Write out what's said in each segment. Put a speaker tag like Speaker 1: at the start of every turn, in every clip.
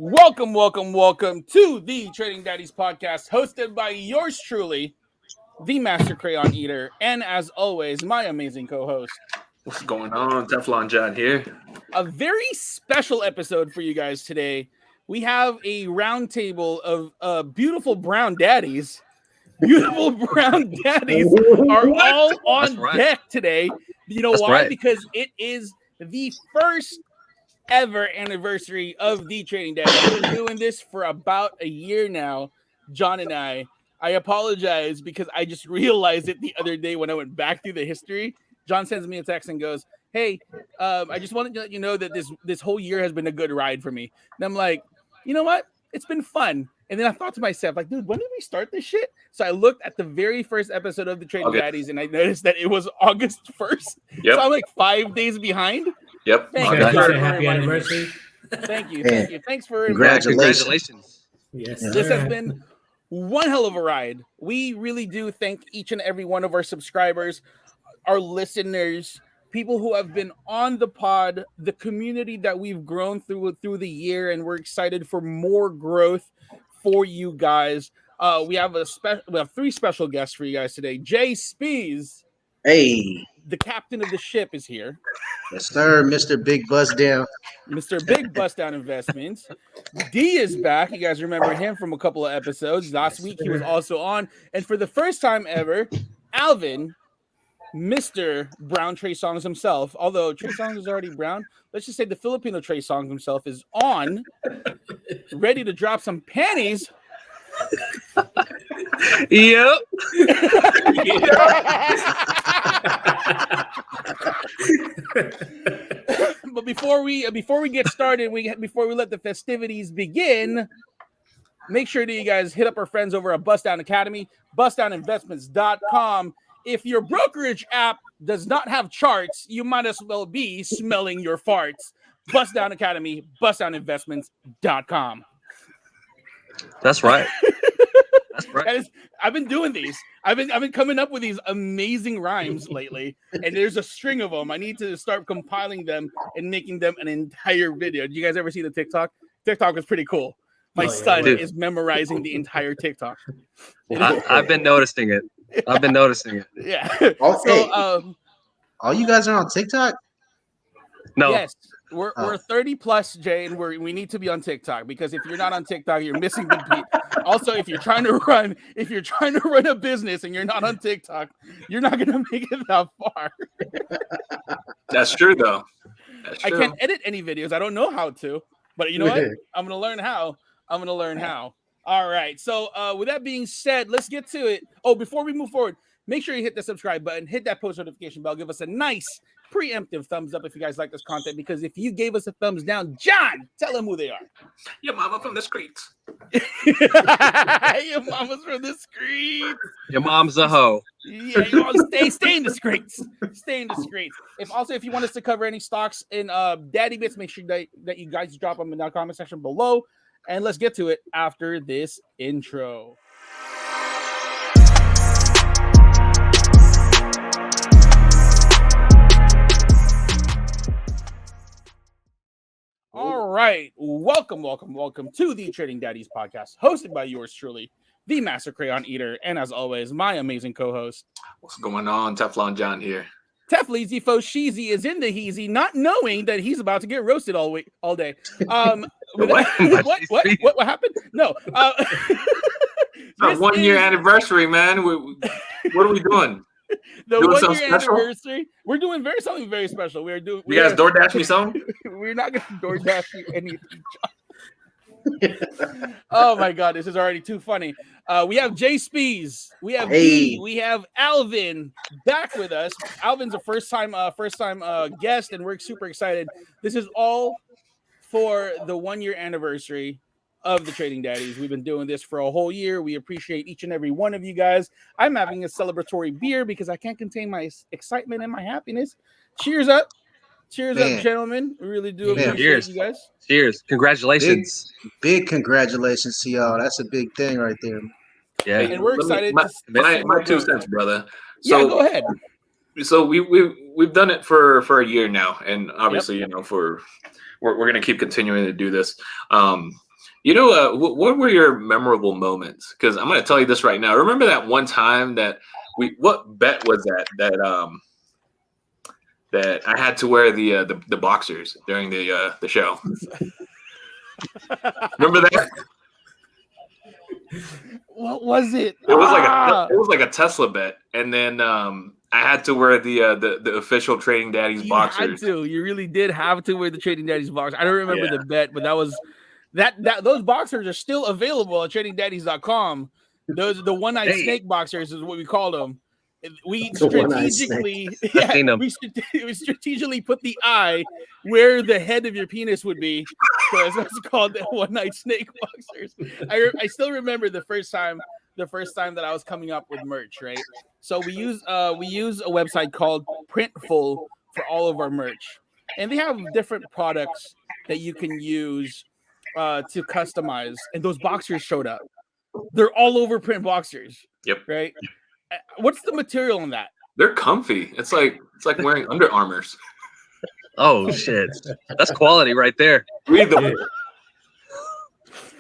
Speaker 1: Welcome to the Trading Daddies podcast, hosted by yours truly, the Master Crayon Eater, and as always, my amazing co-host.
Speaker 2: What's going on? Teflon John here.
Speaker 1: A very special episode for you guys today. We have a round table of beautiful brown daddies. Beautiful brown daddies are all on deck today. You know why? Right. Because it is the first ever anniversary of the Trading Daddies. We've been doing this for about a year now, John and I. I apologize because I just realized it the other day when I went back through the history. John sends me a text and goes, "Hey, I just wanted to let you know that this whole year has been a good ride for me." And I'm like, you know what? It's been fun. And then I thought to myself, like, dude, when did we start this shit? So I looked at the very first episode of the Trading Daddies, and I noticed that it was August 1st. Yep. So I'm like 5 days behind.
Speaker 2: Yep.
Speaker 3: Happy anniversary.
Speaker 1: Thank you. Thanks for
Speaker 2: congratulations.
Speaker 3: Yes.
Speaker 1: This has been one hell of a ride. We really do thank each and every one of our subscribers, our listeners, people who have been on the pod, the community that we've grown through the year, and we're excited for more growth for you guys. We have three special guests for you guys today. Jay Spees.
Speaker 4: Hey.
Speaker 1: The captain of the ship is here.
Speaker 4: Yes, sir. Mr. Big Bust Down.
Speaker 1: Mr. Big Bust Down Investments. D is back. You guys remember him from a couple of episodes. Last week he was also on. And for the first time ever, Alvin, Mr. Brown Trey Songz himself, although Trey Songz is already brown, let's just say the Filipino Trey Songz himself is on, ready to drop some panties.
Speaker 2: Yep.
Speaker 1: But before we get started, before we let the festivities begin, make sure that you guys hit up our friends over at Bust Down Academy, bustdowninvestments.com. If your brokerage app does not have charts, you might as well be smelling your farts. Bust Down Academy, bustdowninvestments.com.
Speaker 2: That's right. That's right.
Speaker 1: I've been doing these. I've been coming up with these amazing rhymes lately, and there's a string of them. I need to start compiling them and making them an entire video. Did you guys ever see the TikTok? TikTok is pretty cool. My son is memorizing the entire TikTok.
Speaker 2: I've been noticing it.
Speaker 1: Yeah.
Speaker 4: So, all you guys are on TikTok?
Speaker 2: No.
Speaker 1: Yes. We're 30 plus, Jay, and we need to be on TikTok, because if you're not on TikTok, you're missing the beat. Also, if you're trying to run a business and you're not on TikTok, you're not gonna make it that far.
Speaker 2: That's true, though.
Speaker 1: I can't edit any videos. I don't know how to, but you know what? I'm gonna learn how. All right. So with that being said, let's get to it. Oh, before we move forward, make sure you hit the subscribe button, hit that post notification bell, give us a nice preemptive thumbs up if you guys like this content, because if you gave us a thumbs down, John, tell them who they are.
Speaker 2: Your mama from the streets.
Speaker 1: Your mama's from the streets.
Speaker 2: Your mom's a hoe.
Speaker 1: Yeah, stay in the streets. Stay in the streets. If you want us to cover any stocks in Daddy Bits, make sure that you guys drop them in the comment section below. And let's get to it after this intro. All right. Welcome to the Trading Daddies podcast, hosted by yours truly, the Master Crayon Eater, and as always, my amazing co-host.
Speaker 2: What's going on? Teflon John here.
Speaker 1: Tefleezy Fo Sheezy is in the heezy, not knowing that he's about to get roasted all day. What happened? No.
Speaker 2: It's 1 year anniversary, man. What are we doing?
Speaker 1: The 1 year anniversary. We're doing something very special. You
Speaker 2: guys DoorDash me something?
Speaker 1: We're not going to DoorDash you anything. Oh my God, this is already too funny. We have Jay Spees, we have D, we have Alvin back with us. Alvin's a first time guest, and we're super excited. This is all for the 1 year anniversary of the Trading Daddies. We've been doing this for a whole year. We appreciate each and every one of you guys. I'm having a celebratory beer because I can't contain my excitement and my happiness. Cheers up. Cheers up, gentlemen. We really do appreciate you guys.
Speaker 2: Cheers. Congratulations.
Speaker 4: Big congratulations to y'all. That's a big thing right there.
Speaker 2: Yeah.
Speaker 1: And we're excited.
Speaker 2: My 2 cents, brother.
Speaker 1: So, yeah, go ahead.
Speaker 2: So we've done it for a year now. And obviously, we're going to keep continuing to do this. You know, what were your memorable moments? Because I'm going to tell you this right now. Remember that one time that what bet was that I had to wear the boxers during the show? Remember that?
Speaker 1: What was it?
Speaker 2: It was like a Tesla bet, and then I had to wear the official Trading Daddies boxers.
Speaker 1: You really did have to wear the Trading Daddies boxers. I don't remember the bet, but that was those boxers are still available at tradingdaddies.com. Those the one-eyed snake boxers is what we call them. We strategically we strategically put the eye where the head of your penis would be. So that's what's called the one-eyed snake boxers. I still remember the first time that I was coming up with merch, right? So we use a website called Printful for all of our merch, and they have different products that you can use to customize. And those boxers showed up. They're all over print boxers.
Speaker 2: Yep.
Speaker 1: Right. What's the material on that?
Speaker 2: They're comfy. It's like wearing Under Armours.
Speaker 5: Oh shit, that's quality right there.
Speaker 2: Read them.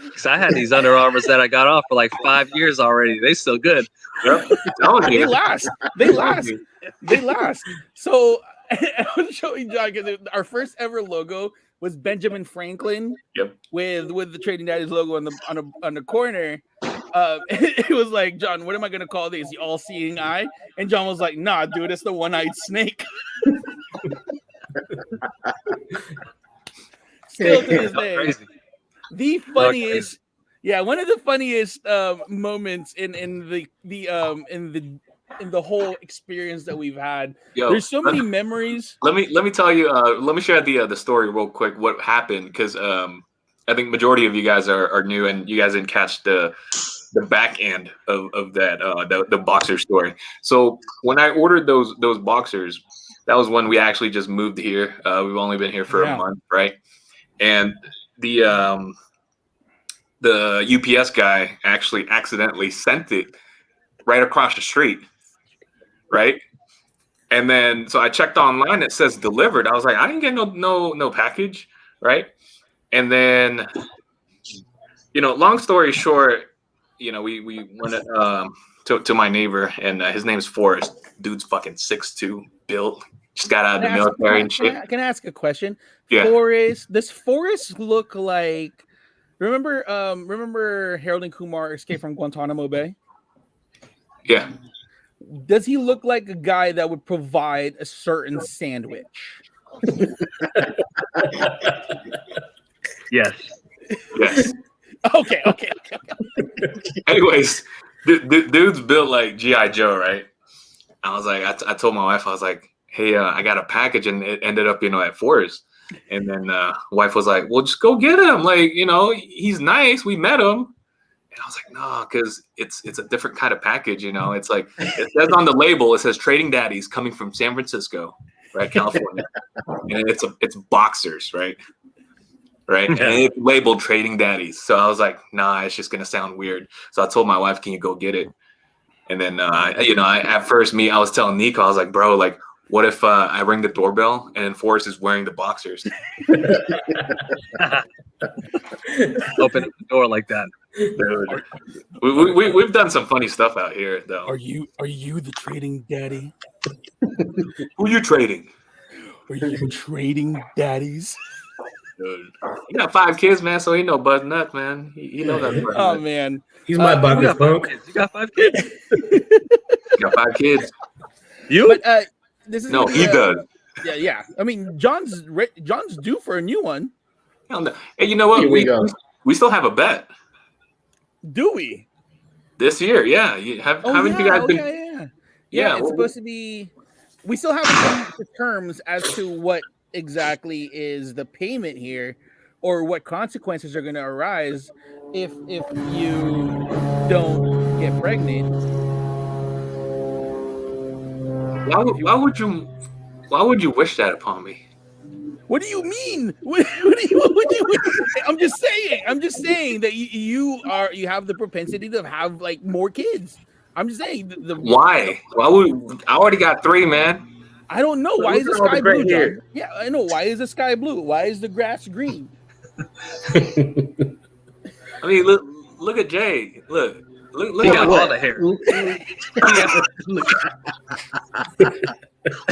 Speaker 5: Because I had these Under Armours that I got off for like 5 years already. They still good.
Speaker 2: Yep.
Speaker 1: They last. They last. So I was showing John because our first ever logo was Benjamin Franklin.
Speaker 2: Yep.
Speaker 1: With the Trading Daddies logo on the corner. It was like, John, what am I gonna call this? The all-seeing eye? And John was like, nah, dude, it's the one-eyed snake. Still to this day, the funniest, one of the funniest moments in the whole experience that we've had. There's so many memories.
Speaker 2: Let me tell you. Let me share the story real quick. What happened? Because I think majority of you guys are new and you guys didn't catch the back end of that the boxer story. So when I ordered those boxers, that was when we actually just moved here. We've only been here for a month, right? And the UPS guy actually accidentally sent it right across the street, right? And then so I checked online, it says delivered. I was like, I didn't get no package, right? And then, long story short, we went to my neighbor, and his name's Forrest. Dude's fucking 6'2", built, just got out of the military and shit.
Speaker 1: Can I ask a question?
Speaker 2: Yeah.
Speaker 1: Does Forrest look like? Remember Harold and Kumar Escape from Guantanamo Bay?
Speaker 2: Yeah.
Speaker 1: Does he look like a guy that would provide a certain sandwich?
Speaker 5: Yes.
Speaker 1: Okay.
Speaker 2: Anyways, dude's built like G.I. Joe, right? I was like, I told my wife, I was like, hey, I got a package, and it ended up, at Forrest. And then wife was like, well, just go get him. Like, he's nice. We met him. And I was like, no, because it's a different kind of package. It's like, it says on the label, it says Trading Daddies coming from San Francisco, right? California. And it's boxers, right? Right. Yeah. And it's labeled Trading Daddies. So I was like, nah, it's just going to sound weird. So I told my wife, can you go get it? And then, at first I was telling Nico, I was like, bro, like, what if I ring the doorbell and Forrest is wearing the boxers?
Speaker 5: Open the door like that.
Speaker 2: Dude. We've done some funny stuff out here, though.
Speaker 1: Are you the Trading Daddy?
Speaker 2: Who you trading?
Speaker 1: Are you Trading Daddies?
Speaker 2: Dude. He got 5 kids, man, so he know Buzz Nuts, man. He knows that.
Speaker 1: Oh, man.
Speaker 3: He's my boxer punk.
Speaker 5: You got 5 kids?
Speaker 2: You got 5 kids.
Speaker 5: You?
Speaker 1: But, this is
Speaker 2: he does.
Speaker 1: Yeah. I mean, John's due for a new one.
Speaker 2: Hey, you know what? We still have a bet.
Speaker 1: Do we?
Speaker 2: This year, yeah. Haven't you guys been?
Speaker 1: Yeah, it's supposed to be. We still haven't come to terms as to what exactly is the payment here, or what consequences are going to arise if you don't get pregnant.
Speaker 2: Why would you wish that upon me?
Speaker 1: What do you mean? What do you mean? I'm just saying that you have the propensity to have like more kids. I'm just saying
Speaker 2: why? I already got 3, man.
Speaker 1: I don't know. Why is the sky blue, John? Yeah, I know. Why is the sky blue? Why is the grass green?
Speaker 2: I mean, look at Jay. Look
Speaker 5: He
Speaker 2: how
Speaker 5: got all the hair.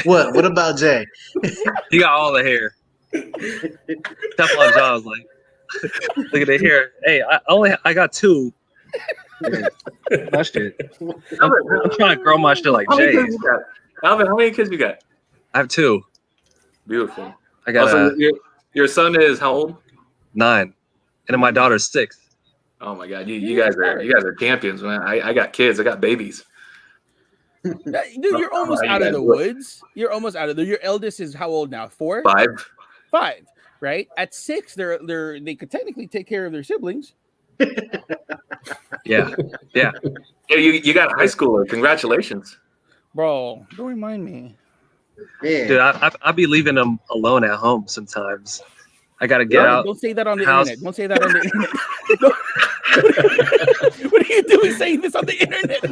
Speaker 4: What about Jay?
Speaker 5: He got all the hair. Teflon John's like, look at the hair. Hey, I got 2. My shit. I'm trying to grow my shit like
Speaker 2: How many
Speaker 5: Jay's.
Speaker 2: kids you got? Alvin, how many kids you got?
Speaker 5: I have 2.
Speaker 2: Beautiful.
Speaker 5: I got
Speaker 2: Also, your son is how old?
Speaker 5: 9, and then my daughter's 6.
Speaker 2: Oh my God, you guys are champions, man. I got kids. I got babies.
Speaker 1: Dude, you're almost out of the woods. You're almost out of there. Your eldest is how old now? 4? 5, right? At 6, they could technically take care of their siblings.
Speaker 5: Yeah.
Speaker 2: You got a high schooler. Congratulations,
Speaker 1: bro. Don't remind me.
Speaker 4: Yeah.
Speaker 5: Dude, I be leaving them alone at home sometimes. I gotta get out.
Speaker 1: Don't say that on the
Speaker 5: house.
Speaker 1: internet. Don't say that on the internet. What are you doing saying this on the internet?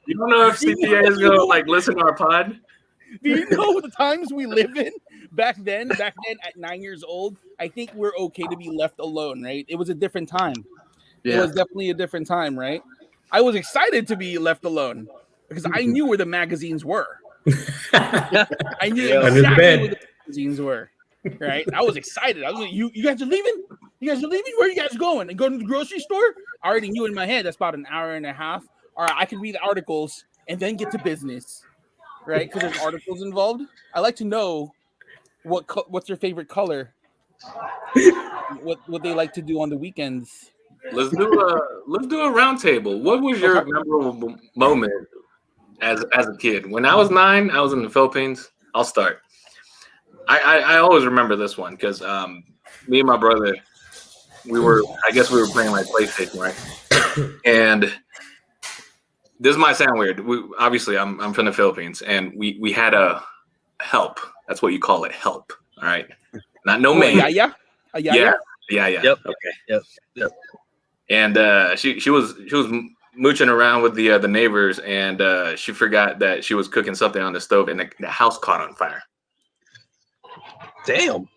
Speaker 2: You don't know if CPA is gonna like listen to our pod.
Speaker 1: Do you know the times we live in? Back then, at 9 years old, I think we're okay to be left alone, right? It was a different time.
Speaker 4: Yeah.
Speaker 1: It was definitely a different time, right? I was excited to be left alone because I knew where the magazines were. I knew exactly where the magazines were, right? I was excited. I was like, you guys are leaving? You guys are leaving? Where are you guys going? And going to the grocery store? I already knew in my head that's about an hour and a half. All right, I can read the articles and then get to business, right? Because there's articles involved. I like to know what's your favorite color, what they like to do on the weekends.
Speaker 2: Let's do a round table. What was your memorable moment as a kid? When I was 9, I was in the Philippines. I'll start. I always remember this one because me and my brother, we were playing like PlayStation, right? And this might sound weird. I'm from the Philippines, and we had a help. That's what you call it, help. All right, not no man.
Speaker 1: Yeah.
Speaker 2: Yeah.
Speaker 5: Yep.
Speaker 2: Okay. Yep. And she was mooching around with the neighbors, and she forgot that she was cooking something on the stove, and the house caught on fire.
Speaker 5: Damn.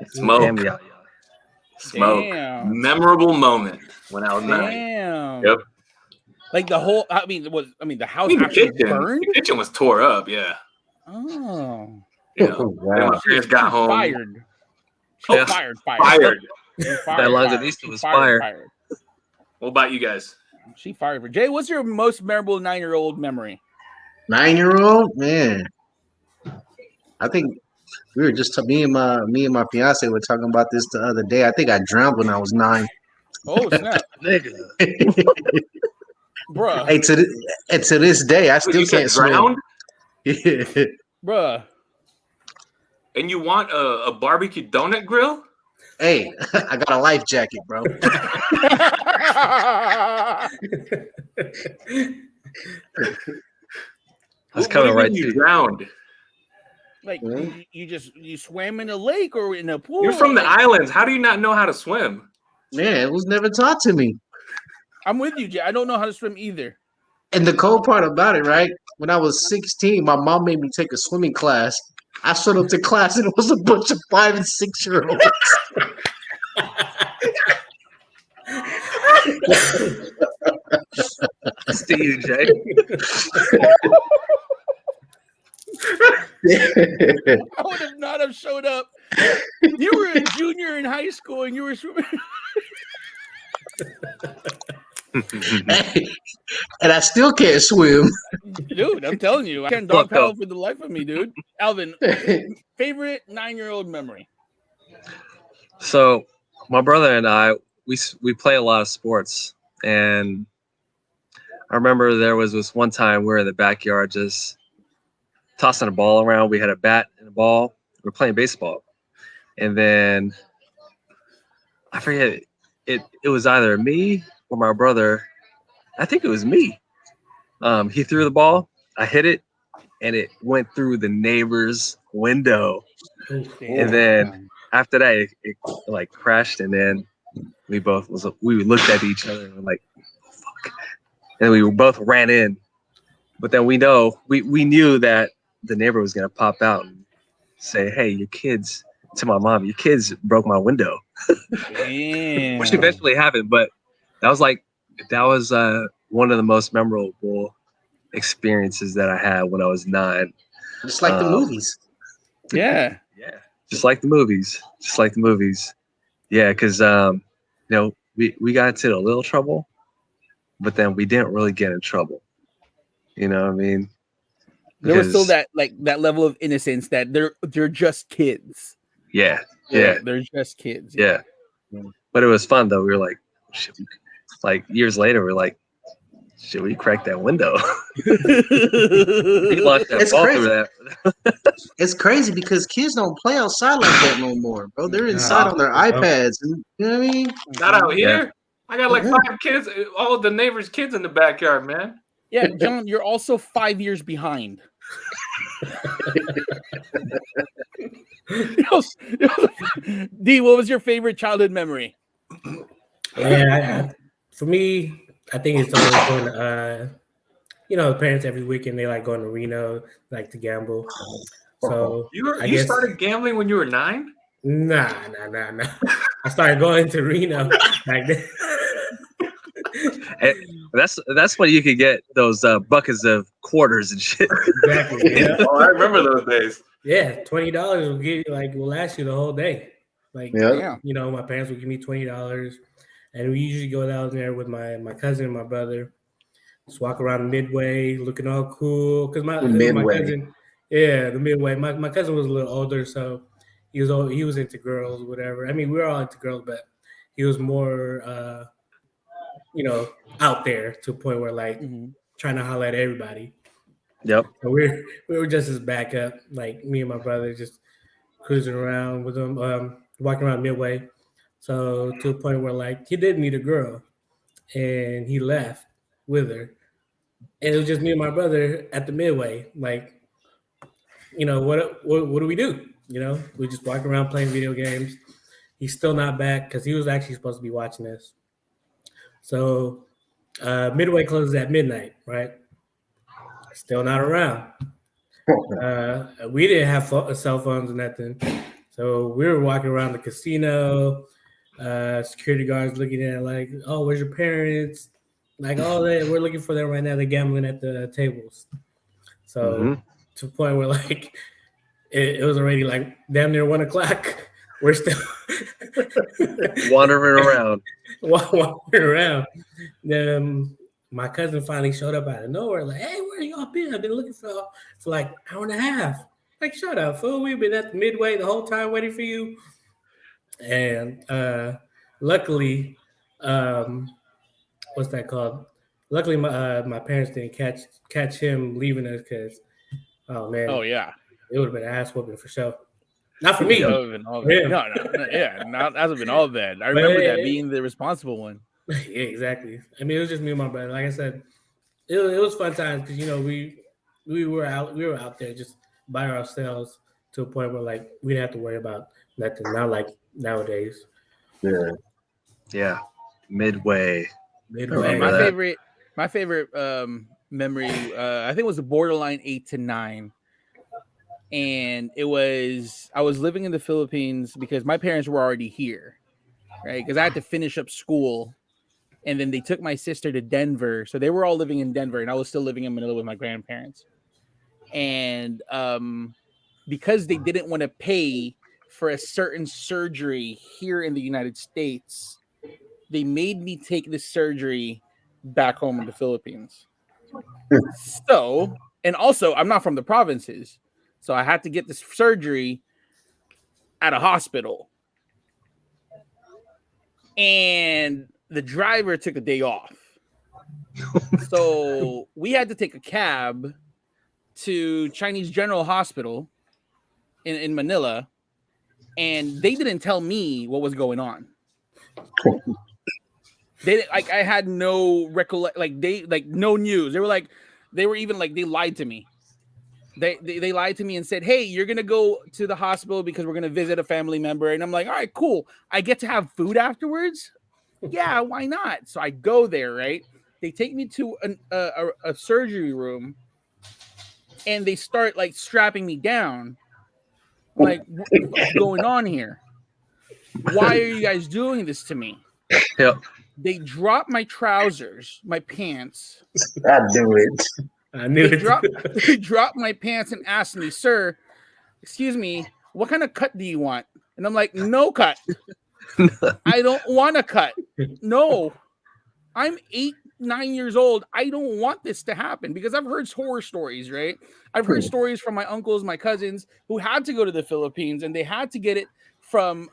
Speaker 2: Smoke. Smoke.
Speaker 1: Damn.
Speaker 2: Memorable moment when I was 9.
Speaker 1: Damn.
Speaker 2: Yep.
Speaker 1: Like the whole. The house
Speaker 2: The
Speaker 1: actually
Speaker 2: kitchen,
Speaker 1: burned.
Speaker 2: the kitchen was tore up. Yeah.
Speaker 1: Oh.
Speaker 2: You know, then my parents got home.
Speaker 1: Fired. Fired.
Speaker 5: That Longanista was fired.
Speaker 2: What about you guys?
Speaker 1: She fired for Jay. What's your most memorable 9-year-old memory?
Speaker 4: 9-year-old, man. I think we were just me and my fiance were talking about this the other day. I think I drowned when I was 9.
Speaker 1: Oh snap,
Speaker 5: Nigga.
Speaker 1: bruh.
Speaker 4: Hey, to this day, I still can't swim. Yeah.
Speaker 1: Bruh.
Speaker 2: And you want a barbecue donut grill?
Speaker 4: Hey, I got a life jacket, bro.
Speaker 5: That's coming right to
Speaker 2: you.
Speaker 5: You.
Speaker 2: Drowned.
Speaker 1: Like you swam in a lake or in a pool?
Speaker 2: You're from the islands. How do you not know how to swim?
Speaker 4: Man, it was never taught to me.
Speaker 1: I'm with you, Jay. I don't know how to swim either.
Speaker 4: And the cold part about it, right? When I was 16, my mom made me take a swimming class. I showed up to class and it was a bunch of 5 and 6-year-olds.
Speaker 5: That's to you, Jay.
Speaker 1: I would have not have showed up. You were a junior in high school and you were swimming.
Speaker 4: Hey, and I still can't swim.
Speaker 1: Dude, I'm telling you, I can't dog paddle for the life of me, dude. Alvin, favorite 9-year-old memory?
Speaker 5: So my brother and I, we play a lot of sports, and I remember there was this one time we were in the backyard just tossing a ball around. We had a bat and a ball. We were playing baseball, and then I forget it was either me or my brother. I think it was me. He threw the ball. I hit it, and it went through the neighbor's window. And then after that, it like crashed, and then we looked at each other and were like, oh, "Fuck!" And we both ran in. But then we knew that the neighbor was gonna pop out and say, "Hey, your kids," to my mom, "Your kids broke my window,"
Speaker 1: Damn.
Speaker 5: which eventually happened. But that was one of the most memorable experiences that I had when I was 9.
Speaker 4: Just like the movies.
Speaker 1: Yeah.
Speaker 5: Yeah, just like the movies. Yeah, because we got into a little trouble, but then we didn't really get in trouble. You know what I mean?
Speaker 1: There was still
Speaker 5: Because-
Speaker 1: that level of innocence that they're just kids.
Speaker 5: Yeah,
Speaker 1: Right? They're just kids.
Speaker 5: yeah. But it was fun though. We were like, like years later, we're like, should we crack that window? We launched that
Speaker 4: It's
Speaker 5: ball
Speaker 4: crazy.
Speaker 5: through that.
Speaker 4: It's crazy because kids don't play outside like that no more, bro. They're inside on their iPads. And, you know what I mean?
Speaker 2: Not out here.
Speaker 5: Yeah.
Speaker 2: I got like 5 kids, all the neighbors' kids in the backyard, man.
Speaker 1: Yeah, John, you're also 5 years behind. D, what was your favorite childhood memory?
Speaker 3: Yeah, for me, I think it's always going. Parents every weekend they like going to Reno, like to gamble. So
Speaker 2: You started gambling when you were 9?
Speaker 3: Nah. I started going to Reno back then.
Speaker 5: That's when you could get those buckets of quarters and shit.
Speaker 3: Exactly. Yeah.
Speaker 2: Oh, I remember those days.
Speaker 3: Yeah, $20 will last you the whole day. Like,
Speaker 1: Yeah.
Speaker 3: my parents would give me $20, and we usually go down there with my cousin and my brother. Just walk around Midway, looking all cool. Because my cousin, the Midway. My cousin was a little older, so he was into girls, whatever. I mean, we were all into girls, but he was more, out there to a point where trying to holler at everybody.
Speaker 5: Yep.
Speaker 3: So we were just his backup, like me and my brother, just cruising around with him, walking around Midway. So to a point where he did meet a girl, and he left with her, and it was just me and my brother at the Midway. What do we do? We just walk around playing video games. He's still not back because he was actually supposed to be watching this. So Midway closes at midnight, right? Still not around. We didn't have cell phones or nothing. So we were walking around the casino, security guards looking at oh, where's your parents? We're looking for them right now. They're gambling at the tables. So to the point where it was already damn near 1:00. We're still
Speaker 5: wandering around.
Speaker 3: Then my cousin finally showed up out of nowhere, hey, where y'all been? I've been looking for an hour and a half. Shut up, fool. We've been at the Midway the whole time waiting for you. And luckily, what's that called? Luckily, my parents didn't catch him leaving us because, oh man, it would have been an ass whooping for sure. Not for me.
Speaker 1: That would have been all bad. No, that would have been all bad. I remember that being the responsible one.
Speaker 3: Yeah, exactly. I mean, it was just me and my brother. Like I said, it was fun times because we were out there just by ourselves to a point where we didn't have to worry about nothing. Not like nowadays.
Speaker 5: Yeah. Midway.
Speaker 1: My favorite memory, I think it was a borderline 8 to 9. And I was living in the Philippines because my parents were already here, right? Because I had to finish up school, and then they took my sister to Denver. So they were all living in Denver, and I was still living in Manila with my grandparents. And because they didn't want to pay for a certain surgery here in the United States, they made me take this surgery back home in the Philippines. So, and also, I'm not from the provinces. So I had to get this surgery at a hospital. And the driver took a day off. So we had to take a cab to Chinese General Hospital in Manila. And they didn't tell me what was going on. I had no no news. They lied to me. They lied to me and said, hey, you're going to go to the hospital because we're going to visit a family member. And I'm like, all right, cool. I get to have food afterwards? Yeah, why not? So I go there, right? They take me to a surgery room and they start strapping me down. I'm like, what's going on here? Why are you guys doing this to me?
Speaker 5: Yep.
Speaker 1: They dropped my trousers, my pants.
Speaker 4: I do it.
Speaker 3: I knew
Speaker 1: They
Speaker 3: it.
Speaker 1: they dropped my pants and asked me, sir, excuse me, what kind of cut do you want? And I'm like, no cut. I don't want a cut. No. I'm 8, 9 years old. I don't want this to happen because I've heard horror stories, right? I've heard stories from my uncles, my cousins who had to go to the Philippines and they had to get it from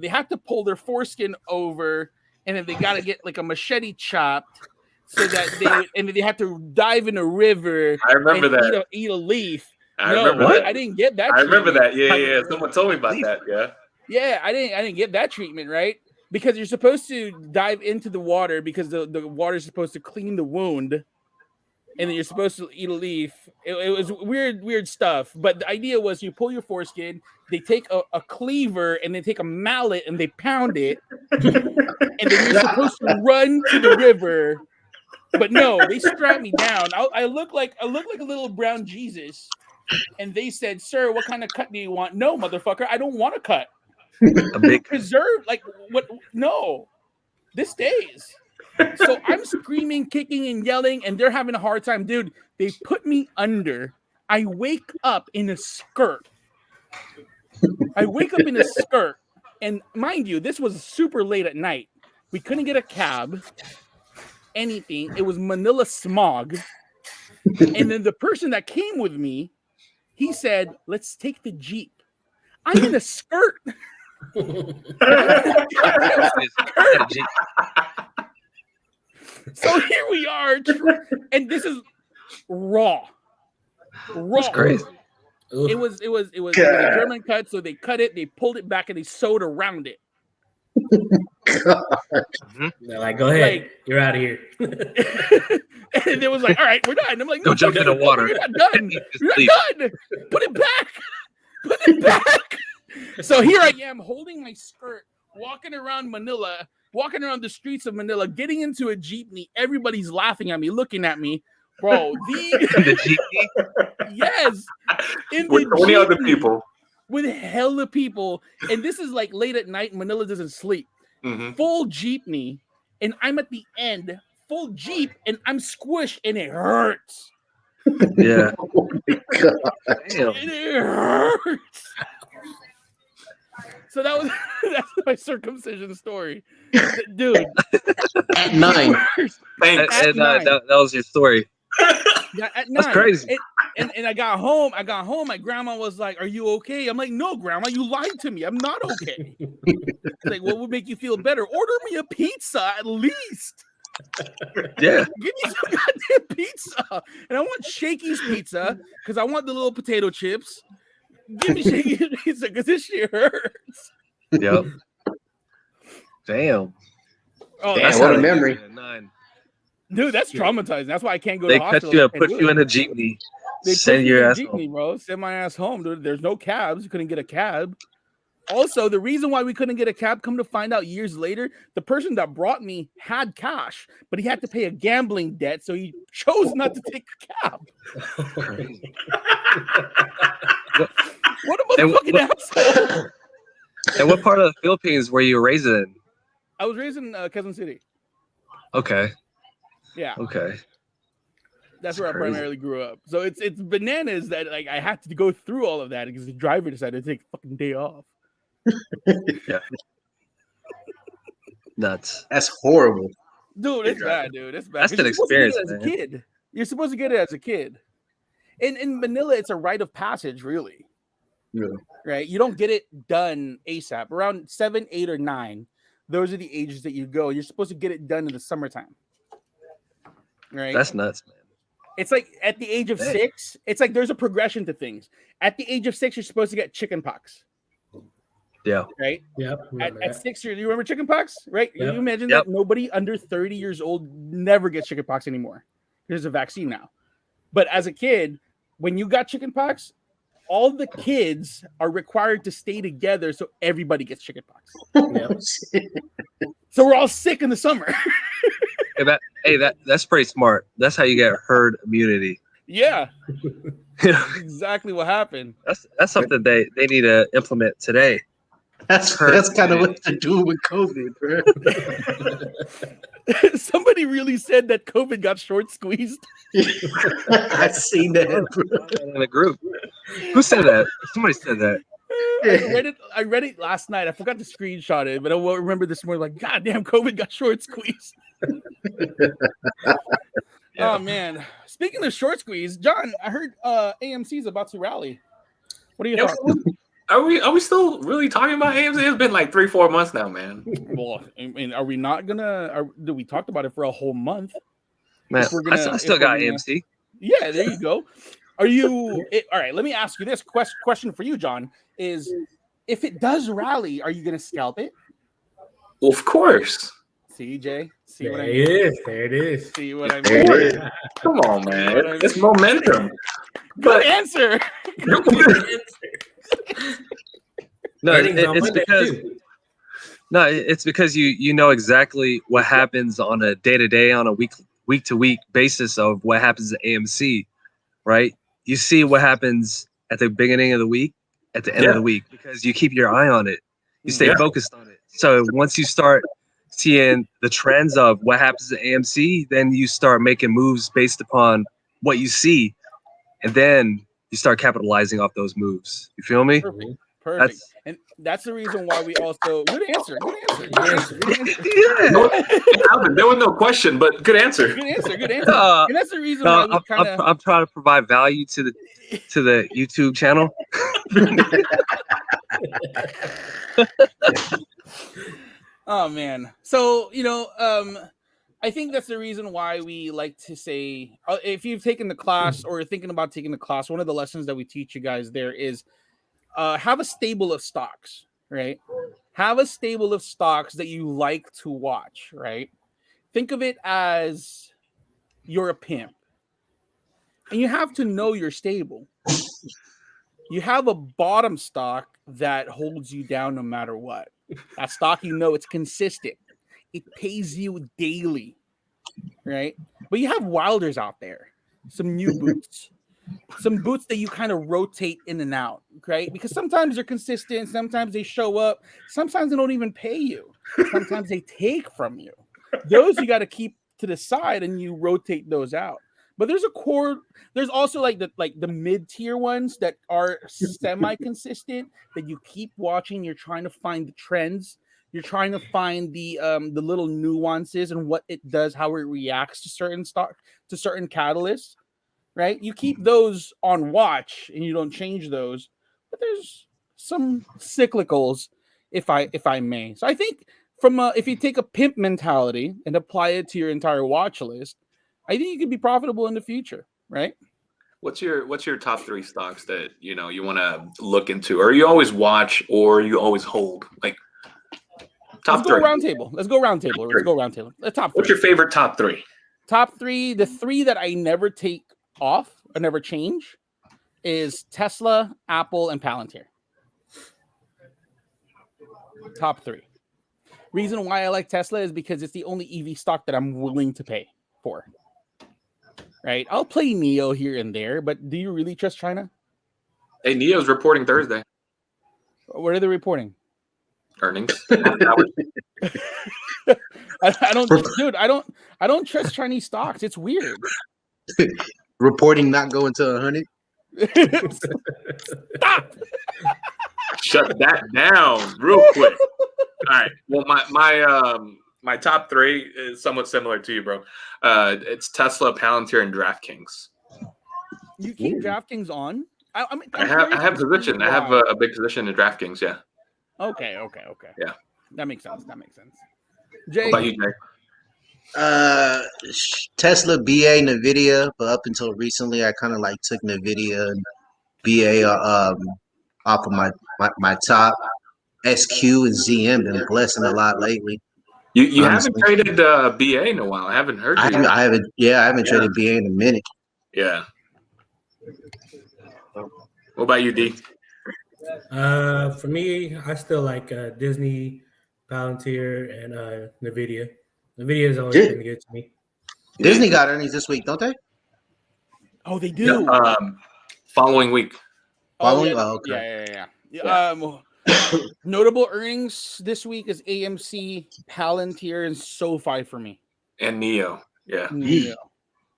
Speaker 1: they had to pull their foreskin over and then they got to get like a machete chopped so that they would, and then they had to dive in a river.
Speaker 2: I remember
Speaker 1: and
Speaker 2: that.
Speaker 1: Eat a leaf.
Speaker 2: I remember that.
Speaker 1: I didn't get that.
Speaker 2: I remember
Speaker 1: treatment.
Speaker 2: that. Yeah. Someone told me about that. Yeah.
Speaker 1: Yeah, I didn't get that treatment, right? Because you're supposed to dive into the water because the water is supposed to clean the wound, and then you're supposed to eat a leaf. It was weird stuff. But the idea was you pull your foreskin, they take a cleaver and they take a mallet and they pound it, and then you're supposed to run to the river. But no, they strapped me down. I look like a little brown Jesus, and they said, "Sir, what kind of cut do you want?" No, motherfucker, I don't want a cut.
Speaker 5: A big
Speaker 1: Preserve, like what? No, this stays. So I'm screaming, kicking, and yelling, and they're having a hard time, dude. They put me under. I wake up in a skirt. And mind you, this was super late at night. We couldn't get a cab, anything. It was Manila smog. And then the person that came with me, he said, "Let's take the Jeep." I'm in a skirt. So here we are, and this is raw.
Speaker 5: That's crazy.
Speaker 1: It was a German cut, so they cut it, they pulled it back, and they sewed around it.
Speaker 3: They're like, "Go ahead,
Speaker 1: Like,
Speaker 3: you're out of here."
Speaker 1: And it was like, "All right, we're done." I'm like, "No,
Speaker 5: Go jump in the water.
Speaker 1: You're not done. You're not done. Put it back. Put it back." So here I am holding my skirt, walking around the streets of Manila, getting into a jeepney. Everybody's laughing at me, looking at me, bro.
Speaker 5: The jeepney?
Speaker 1: Yes,
Speaker 2: With 20 other people.
Speaker 1: with hella people, and this is like late at night. Manila doesn't sleep.
Speaker 2: Mm-hmm.
Speaker 1: Full jeepney, and I'm at the end, full jeep, and I'm squished, and it hurts.
Speaker 5: Yeah.
Speaker 4: Oh my God.
Speaker 5: Damn.
Speaker 1: It hurts. So that's my circumcision story, dude.
Speaker 4: At 9.
Speaker 2: Thanks.
Speaker 1: At
Speaker 5: And,
Speaker 1: nine.
Speaker 5: that was your story.
Speaker 1: Yeah, at
Speaker 5: That's
Speaker 1: 9.
Speaker 5: crazy.
Speaker 1: And I got home. My grandma was like, "Are you okay?" I'm like, "No, grandma, you lied to me. I'm not okay." Like, what would make you feel better? Order me a pizza at least.
Speaker 5: Yeah.
Speaker 1: Give me some goddamn pizza. And I want Shakey's pizza because I want the little potato chips. Give me Shakey's pizza because this shit hurts.
Speaker 5: Yep. Damn.
Speaker 1: Oh,
Speaker 4: Damn,
Speaker 1: that's
Speaker 4: what a
Speaker 5: how they
Speaker 4: memory.
Speaker 5: do it at 9.
Speaker 1: dude, that's traumatizing. That's why I can't go
Speaker 5: They
Speaker 1: to
Speaker 5: cut
Speaker 1: hospital.
Speaker 5: you and
Speaker 1: and
Speaker 5: put
Speaker 1: do
Speaker 5: you
Speaker 1: it.
Speaker 5: in a jeepney.
Speaker 1: They
Speaker 5: Send
Speaker 1: put
Speaker 5: your
Speaker 1: me in
Speaker 5: ass
Speaker 1: jeepney,
Speaker 5: home.
Speaker 1: bro. Send my ass home, dude. There's no cabs. You couldn't get a cab. Also, the reason why we couldn't get a cab, come to find out years later, the person that brought me had cash, but he had to pay a gambling debt, so he chose not to take a cab. What a
Speaker 5: And
Speaker 1: motherfucking asshole!
Speaker 5: And what part of the Philippines were you raised in?
Speaker 1: I was raised in Quezon City.
Speaker 5: Okay.
Speaker 1: Yeah,
Speaker 5: Okay.
Speaker 1: that's where I
Speaker 5: crazy.
Speaker 1: primarily grew up. So it's bananas that like I had to go through all of that because the driver decided to take a fucking day off.
Speaker 5: Nuts.
Speaker 4: That's horrible.
Speaker 1: Dude, it's bad, dude. It's bad.
Speaker 5: That's
Speaker 1: 'Cause
Speaker 5: an
Speaker 1: you're supposed to get it
Speaker 5: experience,
Speaker 1: as a
Speaker 5: man.
Speaker 1: kid. You're supposed to get it as a kid. In Manila, it's a rite of passage, really.
Speaker 4: Yeah.
Speaker 1: Right? You don't get it done ASAP. Around 7, 8, or 9, those are the ages that you go. You're supposed to get it done in the summertime. Right?
Speaker 5: That's nuts, man.
Speaker 1: It's like at the age of
Speaker 5: Dang.
Speaker 1: 6, it's like there's a progression to things. At the age of 6, you're supposed to get chicken pox.
Speaker 5: Yeah.
Speaker 1: Right?
Speaker 3: Yep.
Speaker 1: At 6, you remember chicken pox? Right?
Speaker 3: Yep.
Speaker 1: You imagine
Speaker 5: Yep.
Speaker 1: that nobody under 30 years old never gets chicken pox anymore. There's a vaccine now. But as a kid, when you got chicken pox, all the kids are required to stay together so everybody gets chicken pox. So we're all sick in the summer.
Speaker 5: That's pretty smart. That's how you get herd immunity.
Speaker 1: Yeah.
Speaker 5: You know,
Speaker 1: That's exactly what happened.
Speaker 5: that's something they need to implement today.
Speaker 4: That's kind of what they're doing with COVID, bro.
Speaker 1: Somebody really said that COVID got short squeezed.
Speaker 4: I seen that, bro.
Speaker 5: In a group. Who said that? Somebody said that.
Speaker 1: I read it last night. I forgot to screenshot it, but I won't remember this morning. Like, God damn, COVID got short squeezed.
Speaker 2: Yeah.
Speaker 1: Oh man. Speaking of short squeeze, John, I heard AMC's about to rally. What are your thoughts?
Speaker 2: Are we still really talking about AMC? It's been like 3-4 months now, man.
Speaker 1: Well, I mean, are we not gonna? We talked about it for a whole month?
Speaker 5: Man,
Speaker 1: If we're gonna-
Speaker 5: I still
Speaker 1: if
Speaker 5: got
Speaker 1: we're gonna-
Speaker 5: AMC.
Speaker 1: Yeah, there you go. Are you all right? Let me ask you this question for you, John. Is if it does rally, are you gonna scalp it?
Speaker 2: Well, of course.
Speaker 1: See, Jay? See
Speaker 3: There
Speaker 1: what I
Speaker 3: it
Speaker 1: mean?
Speaker 3: is. There it is.
Speaker 1: See what I
Speaker 4: There it
Speaker 1: mean?
Speaker 4: is.
Speaker 2: Come on, man.
Speaker 1: What I
Speaker 2: It's
Speaker 1: mean?
Speaker 2: momentum.
Speaker 1: Good answer.
Speaker 5: No,
Speaker 3: Earnings on
Speaker 5: it's
Speaker 3: Monday,
Speaker 5: because
Speaker 3: too.
Speaker 5: no, it's because you know exactly what happens on a day-to-day, on a week-to-week basis of what happens at AMC, right? You see what happens at the beginning of the week, at the end of the week, because you keep your eye on it. You stay
Speaker 2: Yeah.
Speaker 5: focused on it. So once you start seeing the trends of what happens at AMC, then you start making moves based upon what you see, and then you start capitalizing off those moves. You feel me?
Speaker 1: Perfect.
Speaker 5: That's
Speaker 1: And that's the reason why we also good answer. Good answer. Good answer. Good answer.
Speaker 5: yeah.
Speaker 2: There was no question, but good answer.
Speaker 1: Good answer. Good answer.
Speaker 5: Uh,
Speaker 1: And that's the reason why
Speaker 5: No,
Speaker 1: we kind of.
Speaker 5: I'm trying to provide value to the YouTube channel.
Speaker 1: Oh man. So I think that's the reason why we like to say, if you've taken the class or are thinking about taking the class, one of the lessons that we teach you guys there is have a stable of stocks, right? Have a stable of stocks that you like to watch, right? Think of it as you're a pimp. And you have to know your stable. You have a bottom stock that holds you down no matter what. That stock, it's consistent. It pays you daily, right? But you have wilders out there, some new boots, some boots that you kind of rotate in and out, right? Because sometimes they're consistent, sometimes they show up, sometimes they don't even pay you, sometimes they take from you. Those you got to keep to the side and you rotate those out. But there's there's also like the mid-tier ones that are semi-consistent that you keep watching. You're trying to find the trends. You're trying to find the little nuances and what it does, how it reacts to certain catalysts, right? You keep those on watch and you don't change those. But there's some cyclicals, if I may. So I think if you take a pimp mentality and apply it to your entire watch list, I think you could be profitable in the future, right?
Speaker 2: What's your top 3 stocks that you want to look into, or you always watch, or you always hold? Like top 3.
Speaker 1: Let's go round table. The top 3.
Speaker 2: What's your favorite top 3?
Speaker 1: Top 3. The 3 that I never take off or never change is Tesla, Apple, and Palantir. Top 3. Reason why I like Tesla is because it's the only EV stock that I'm willing to pay for. Right, I'll play Neo here and there, but do you really trust China?
Speaker 2: Hey, Neo's reporting Thursday.
Speaker 1: What are they reporting?
Speaker 2: Earnings.
Speaker 1: I don't, dude. I don't trust Chinese stocks. It's weird.
Speaker 4: Reporting not going to 100.
Speaker 1: Stop.
Speaker 2: Shut that down real quick. All right. Well, my top 3 is somewhat similar to you, bro. It's Tesla, Palantir, and DraftKings.
Speaker 1: You keep DraftKings on? I
Speaker 2: have position. I have a big position in DraftKings. Yeah.
Speaker 1: Okay.
Speaker 2: Yeah.
Speaker 1: That makes sense. Jay,
Speaker 2: What about you, Jay?
Speaker 4: Tesla, BA, Nvidia, but up until recently, I kind of like took Nvidia and BA off of my top. SQ and ZM been blessing a lot lately.
Speaker 2: You haven't traded BA in a while. I haven't heard you.
Speaker 4: I haven't traded BA in a minute.
Speaker 2: Yeah. What about you, D?
Speaker 3: For me, I still like Disney, Palantir, and Nvidia. Nvidia has always been good to me.
Speaker 4: Disney got earnings this week, don't they?
Speaker 1: Oh, they do.
Speaker 2: Following week.
Speaker 4: Following?
Speaker 1: yeah,
Speaker 4: Oh, okay.
Speaker 1: yeah. Notable earnings this week is AMC, Palantir, and SoFi for me.
Speaker 2: And Neo. Yeah.
Speaker 1: Yeah.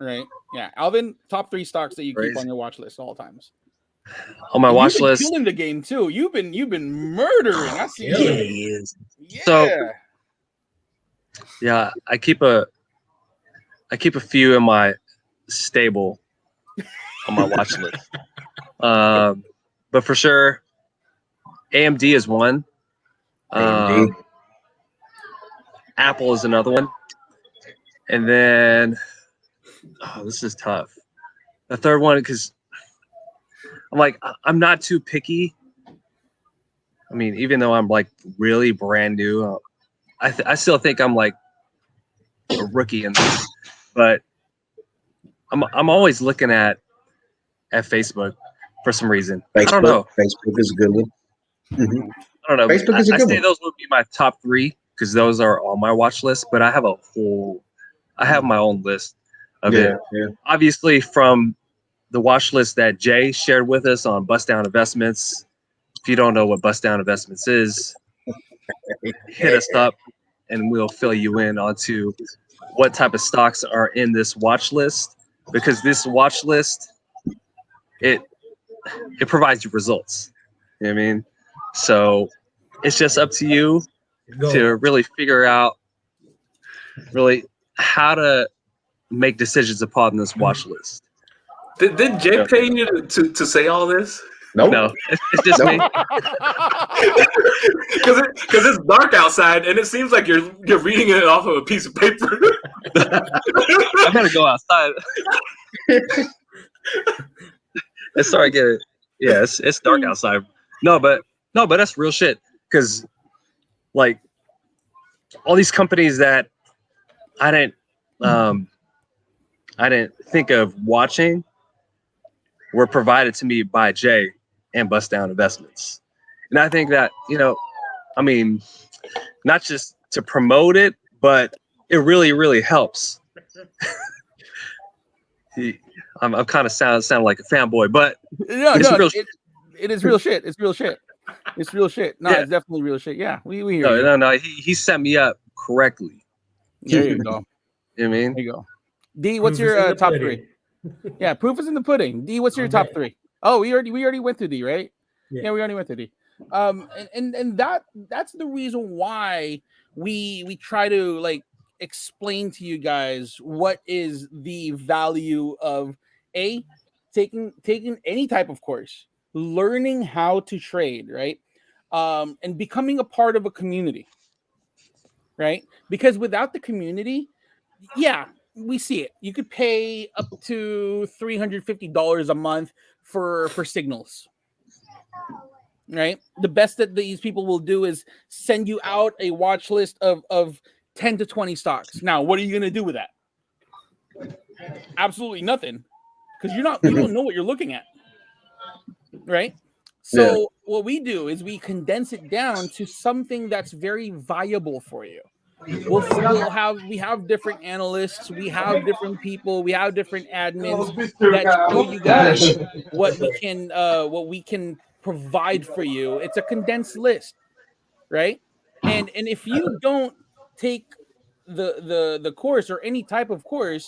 Speaker 1: Right. Yeah. Alvin, top 3 stocks that you keep
Speaker 5: Crazy.
Speaker 1: on your watch list at all times.
Speaker 5: On my
Speaker 1: And
Speaker 5: watch
Speaker 1: you've been
Speaker 5: list.
Speaker 1: killing the game too. You've been murdering. I see.
Speaker 4: Yeah,
Speaker 1: you.
Speaker 4: he is.
Speaker 1: Yeah.
Speaker 5: So- Yeah, I keep a few in my stable on my watch list. But for sure, AMD is one.
Speaker 4: AMD.
Speaker 5: Apple is another one. And then, this is tough. The third one, because I'm not too picky. I mean, even though I'm like really brand new, I still think I'm like a rookie in this. But I'm always looking at Facebook for some reason. I don't know.
Speaker 4: Facebook is a good one. Mhm.
Speaker 5: I don't know.
Speaker 4: Facebook is a
Speaker 5: I
Speaker 4: good
Speaker 5: say
Speaker 4: one.
Speaker 5: those would be my top 3 because those are on my watch list. But I have my own list of it.
Speaker 4: Yeah.
Speaker 5: Obviously, from the watch list that Jay shared with us on Bust Down Investments. If you don't know what Bust Down Investments is, hit us up and we'll fill you in onto what type of stocks are in this watch list. Because this watch list, it provides you results. You know what I mean? So it's just up to you to really figure out really how to make decisions upon this watch list.
Speaker 2: Did Jay pay you to say all this?
Speaker 4: Nope.
Speaker 5: No, it's just me.
Speaker 2: Because it's dark outside and it seems like you're reading it off of a piece of paper.
Speaker 5: I gotta go outside. It's sorry, I get it. Yeah, it's dark outside. No, but that's real shit. Because like all these companies that I didn't think of watching were provided to me by Jay and Bust Down Investments. And I think that, I mean, not just to promote it, but it really, really helps. I'm kind of sound like a fanboy, but
Speaker 1: it is real shit. It's real shit. It's real shit. No,
Speaker 5: Yeah.
Speaker 1: it's definitely real shit. Yeah, we hear you.
Speaker 5: No. He set me up correctly.
Speaker 1: There you go.
Speaker 5: You know what I mean?
Speaker 1: There you go. D, what's your top 3? Yeah, proof is in the pudding. D, what's your top 3? Oh, we already went through D, right? Yeah, we already went through D. And that's the reason why we try to like explain to you guys what is the value of taking any type of course, learning how to trade, right? And becoming a part of a community, right? Because without the community, yeah, we see it. You could pay up to $350 a month for signals, right? The best that these people will do is send you out a watch list of 10 to 20 stocks. Now, what are you going to do with that? Absolutely nothing, because you don't know what you're looking at, right? So what we do is we condense it down to something that's very viable for you. We have different analysts, we have different people, we have different admins that show you guys what we can provide for you. It's a condensed list, right? And if you don't take the course or any type of course,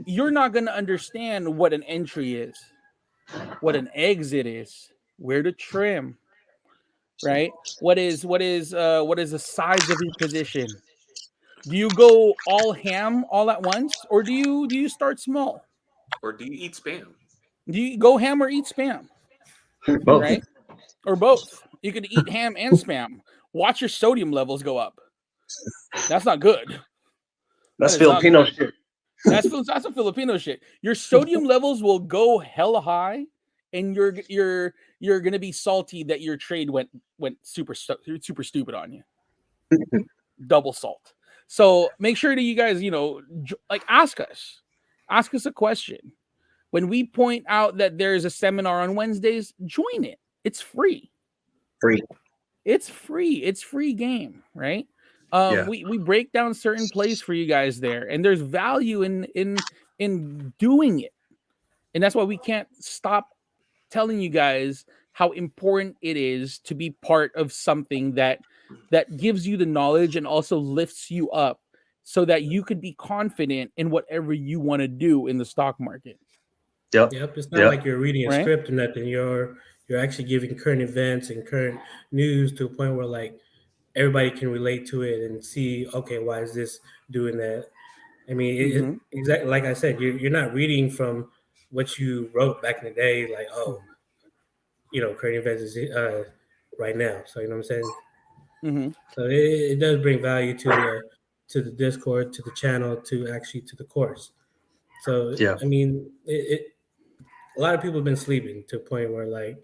Speaker 1: you're not going to understand what an entry is, what an exit is, where to trim, right? What is the size of your position? Do you go all ham all at once, or do you start small?
Speaker 2: Or do you eat spam?
Speaker 1: Do you go ham or eat spam?
Speaker 4: Both.
Speaker 1: Right? Or both. You could eat ham and spam. Watch your sodium levels go up. That's not good.
Speaker 5: That's Filipino shit.
Speaker 1: That's some Filipino shit. Your sodium levels will go hella high, and you're gonna be salty that your trade went super stupid on you. Double salt. So make sure that you guys, ask us a question. When we point out that there's a seminar on Wednesdays, join it. It's free. It's free. It's free game, right? We break down certain plays for you guys there, and there's value in doing it. And that's why we can't stop telling you guys how important it is to be part of something that gives you the knowledge and also lifts you up so that you could be confident in whatever you want to do in the stock market.
Speaker 5: Yep.
Speaker 3: Yep. It's not
Speaker 5: Yep.
Speaker 3: like you're reading a
Speaker 1: Right.
Speaker 3: script or nothing. You're actually giving current events and current news to a point where like everybody can relate to it and see, okay, why is this doing that? I mean,
Speaker 1: Mhm.
Speaker 3: exactly like I said, you're not reading from what you wrote back in the day, like, oh, current events is right now. So you know what I'm saying?
Speaker 1: Mhm.
Speaker 3: So it does bring value to the Discord, to the channel, to the course. So
Speaker 5: Yeah.
Speaker 3: I mean, a lot of people have been sleeping to a point where like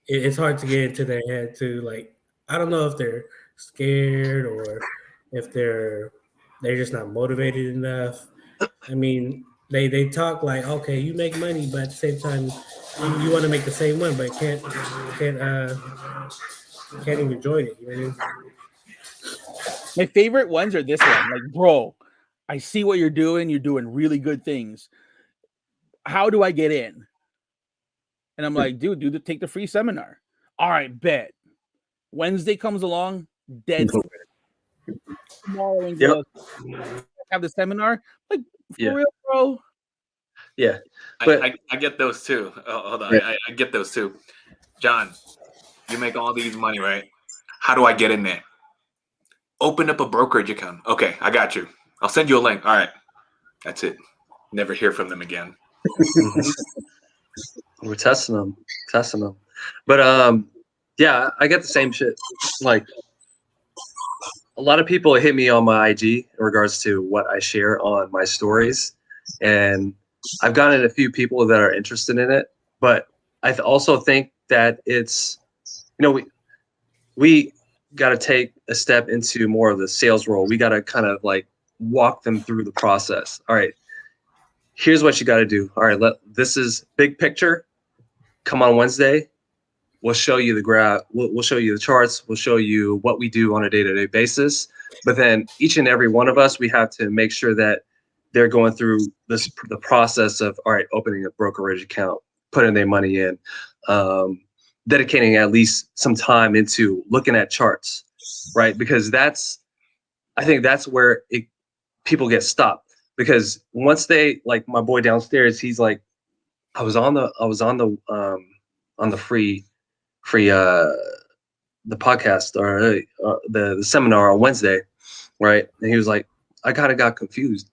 Speaker 3: it's hard to get into their head to like, I don't know if they're scared or if they're just not motivated enough. I mean, they talk like, okay, you make money, but at the same time, you want to make the same one, but can't even join it. You know what I mean?
Speaker 1: My favorite ones are this one. Like, bro, I see what you're doing. You're doing really good things. How do I get in? And I'm like, dude, take the free seminar. All right, bet. Wednesday comes along, dead tomorrow and
Speaker 5: Yep.
Speaker 1: goes, have the seminar. Like, for
Speaker 5: Yeah.
Speaker 1: real, bro.
Speaker 5: Yeah. But
Speaker 2: I get those too. Oh, hold on.
Speaker 5: Yeah.
Speaker 2: I get those too. John, you make all these money, right? How do I get in there? Open up a brokerage account. Okay, I got you. I'll send you a link. All right. That's it. Never hear from them again.
Speaker 5: we're testing them. But yeah, I get the same shit. Like a lot of people hit me on my IG in regards to what I share on my stories, and I've gotten a few people that are interested in it. But I also think that it's, we got to take a step into more of the sales role. We got to kind of like walk them through the process. All right, here's what you got to do. All right, this is big picture. Come on Wednesday. We'll show you the graph. We'll show you the charts. We'll show you what we do on a day-to-day basis. But then each and every one of us, we have to make sure that they're going through the process of, all right, opening a brokerage account, putting their money in, dedicating at least some time into looking at charts, right? Because I think that's where people get stopped. Because once they, like my boy downstairs, he's like, I was on the free the podcast or the seminar on Wednesday, right? And he was like, I kind of got confused.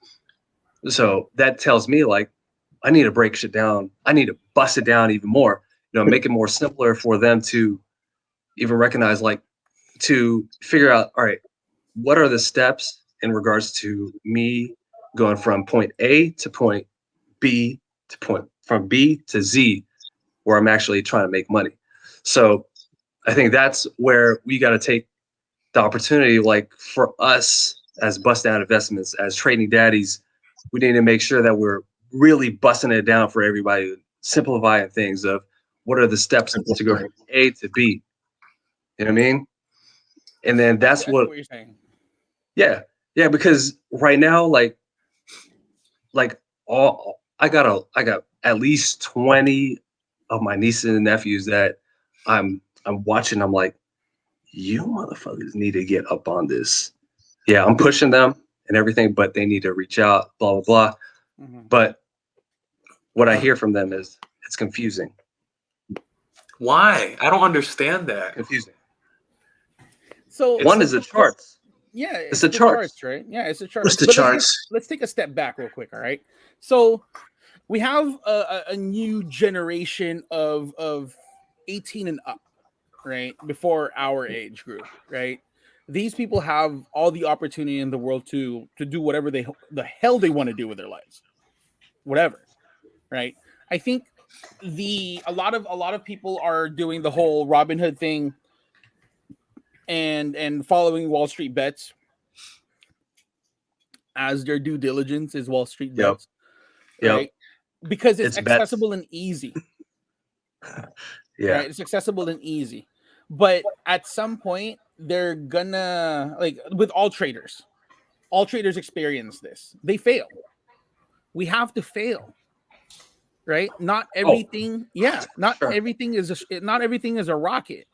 Speaker 5: So that tells me like I need to break shit down. I need to bust it down even more. Make it more simpler for them to even recognize, like to figure out, all right, what are the steps in regards to me going from point A to point B from B to Z, where I'm actually trying to make money. So I think that's where we got to take the opportunity, like for us as bust down investments, as trading daddies, we need to make sure that we're really busting it down for everybody, simplifying things of what are the steps to go from A to B. You know what I mean? And then that's what
Speaker 1: you're saying.
Speaker 5: Yeah. Yeah. Because right now, like all I got at least 20 of my nieces and nephews that I'm watching. I'm like, you motherfuckers need to get up on this. Yeah, I'm pushing them and everything, but they need to reach out, blah, blah, blah.
Speaker 1: Mhm.
Speaker 5: But what I hear from them is it's confusing.
Speaker 2: Why? I don't understand that.
Speaker 5: Confusing.
Speaker 1: So
Speaker 5: One is the charts.
Speaker 1: yeah,
Speaker 5: It's
Speaker 1: the
Speaker 5: the charts.
Speaker 1: charts, right? Yeah, it's the charts.
Speaker 4: What's the
Speaker 1: But
Speaker 4: charts?
Speaker 1: let's take a step back real quick. All right. So we have a new generation of 18 and up, right? Before our age group, right? These people have all the opportunity in the world to do whatever the hell they want to do with their lives, whatever, right? I think a lot of people are doing the whole Robinhood thing and following Wall Street bets as their due diligence is Wall Street
Speaker 5: Yep.
Speaker 1: bets, right? Because it's
Speaker 5: It's bets.
Speaker 1: accessible and easy.
Speaker 5: Yeah.
Speaker 1: Right? It's accessible and easy. But at some point, they're gonna, like with all traders experience this. They fail. We have to fail. right? Not everything, not
Speaker 5: Sure.
Speaker 1: everything is not everything is a rocket,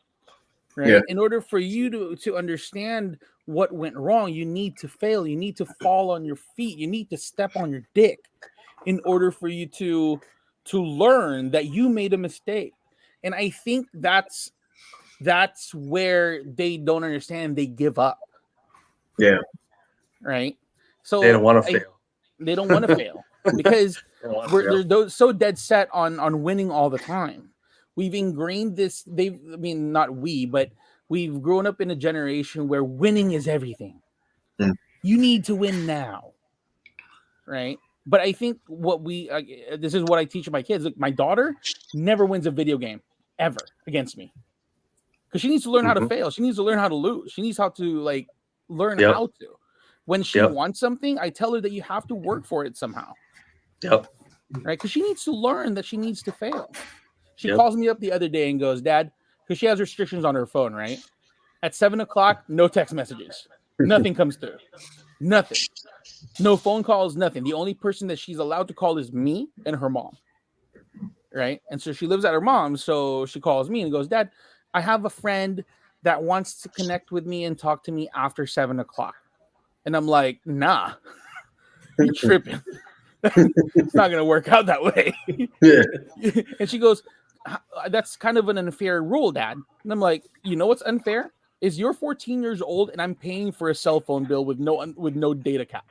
Speaker 1: right?
Speaker 4: Yeah.
Speaker 1: In order for you to understand what went wrong, you need to fail. You need to fall on your feet. You need to step on your dick in order for you to learn that you made a mistake. And I think that's where they don't understand. They give up.
Speaker 4: Yeah.
Speaker 1: Right. So
Speaker 5: They don't want to fail.
Speaker 1: They don't want to fail because
Speaker 5: They don't wanna fail.
Speaker 1: they're so dead set on winning all the time. We've ingrained this. Not we, but we've grown up in a generation where winning is everything.
Speaker 4: Mm.
Speaker 1: You need to win now, right? But I think this is what I teach my kids. Look, my daughter never wins a video game ever against me because she needs to learn how to fail. She needs to learn how to lose. She needs how to learn how to. When she wants something, I tell her that you have to work for it somehow.
Speaker 5: Yep.
Speaker 1: Right? Because she needs to learn that she needs to fail. She calls me up the other day and goes, Dad, because she has restrictions on her phone, right? At 7:00, no text messages. Nothing comes through. Nothing. No phone calls, nothing. The only person that she's allowed to call is me and her mom. Right? And so she lives at her mom's, so she calls me and goes, Dad, I have a friend that wants to connect with me and talk to me after 7:00. And I'm like, nah, you're tripping. It's not going to work out that way.
Speaker 4: Yeah.
Speaker 1: And she goes, that's kind of an unfair rule, Dad. And I'm like, you know what's unfair? Is you're 14 years old and I'm paying for a cell phone bill with no data cap.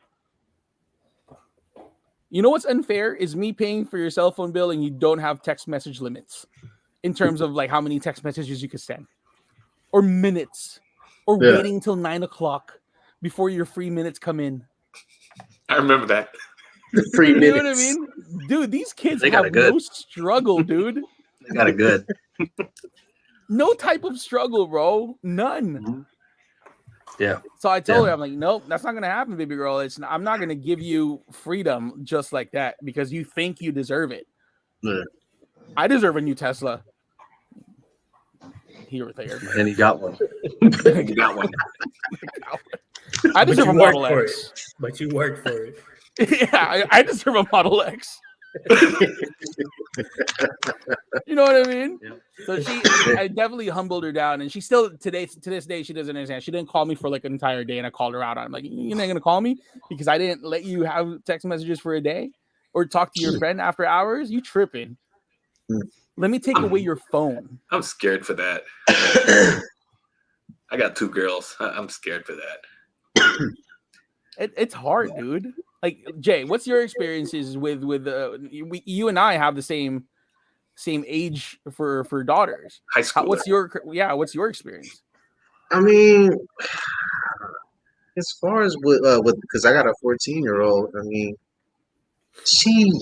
Speaker 1: You know what's unfair is me paying for your cell phone bill and you don't have text message limits in terms of how many text messages you could send or minutes or waiting till 9:00 before your free minutes come in.
Speaker 2: I remember that.
Speaker 4: Free minutes.
Speaker 1: You know what I mean? Dude, these kids have no struggle, dude.
Speaker 5: They got it good.
Speaker 1: No type of struggle, bro. None.
Speaker 5: Yeah.
Speaker 1: So I told her, I'm like, nope, that's not going to happen, baby girl. I'm not going to give you freedom just like that because you think you deserve it.
Speaker 4: Yeah.
Speaker 1: I deserve a new Tesla. Here, there.
Speaker 5: And he got one.
Speaker 2: You got one.
Speaker 1: I deserve a Model X.
Speaker 3: But you worked for it.
Speaker 1: Yeah, I deserve a Model X. You know what I mean?
Speaker 5: Yeah.
Speaker 1: So I definitely humbled her down, and she still to this day she doesn't understand. She didn't call me for an entire day, and I called her out. I'm like, you're not gonna call me because I didn't let you have text messages for a day or talk to your friend after hours. You tripping? Let me take away your phone.
Speaker 2: I'm scared for that. I got 2 girls. I'm scared for that.
Speaker 1: It's hard, dude. Like, Jay, what's your experiences with you and I have the same age for daughters.
Speaker 2: High school.
Speaker 1: What's your experience?
Speaker 4: I mean, as far as with because I got a 14-year-old. I mean, she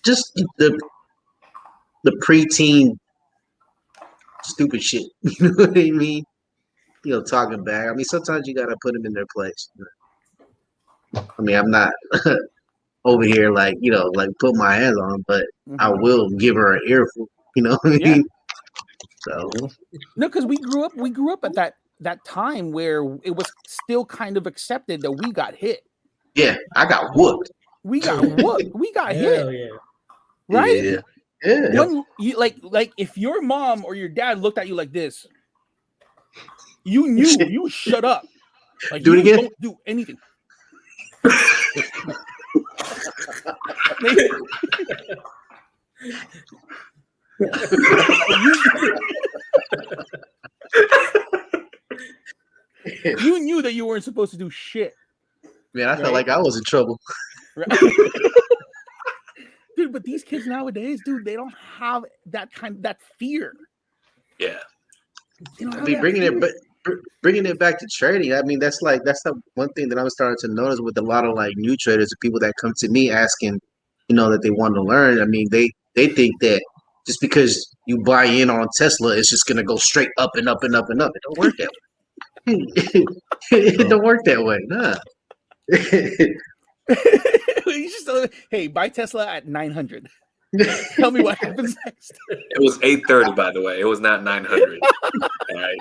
Speaker 4: just the preteen stupid shit. You know what I mean? Talking back. I mean, sometimes you gotta put them in their place. I mean, I'm not over here like put my hands on them, but I will give her an earful. You know what I mean? So
Speaker 1: no, because we grew up at that time where it was still kind of accepted that we got hit.
Speaker 4: Yeah, I got whooped.
Speaker 1: We got whooped. We got hit.
Speaker 3: Yeah.
Speaker 1: Right?
Speaker 4: Yeah.
Speaker 1: When you like if your mom or your dad looked at you like this, you knew you shut up. Like,
Speaker 4: do it again.
Speaker 1: Don't do anything. You knew that you weren't supposed to do shit.
Speaker 4: Man, I felt like I was in trouble.
Speaker 1: Right? Dude, but these kids nowadays, dude, they don't have that fear.
Speaker 2: Yeah.
Speaker 4: I mean, bringing it back to trading. I mean, that's the one thing that I'm starting to notice with a lot of new traders, the people that come to me asking, that they want to learn. I mean, they think that just because you buy in on Tesla, it's just gonna go straight up and up and up and up. It don't work that way. It don't work that way. Nah.
Speaker 1: You just hey, buy Tesla at 900. Tell me what happens next.
Speaker 2: It was 830, by the way. It was not 900. All right.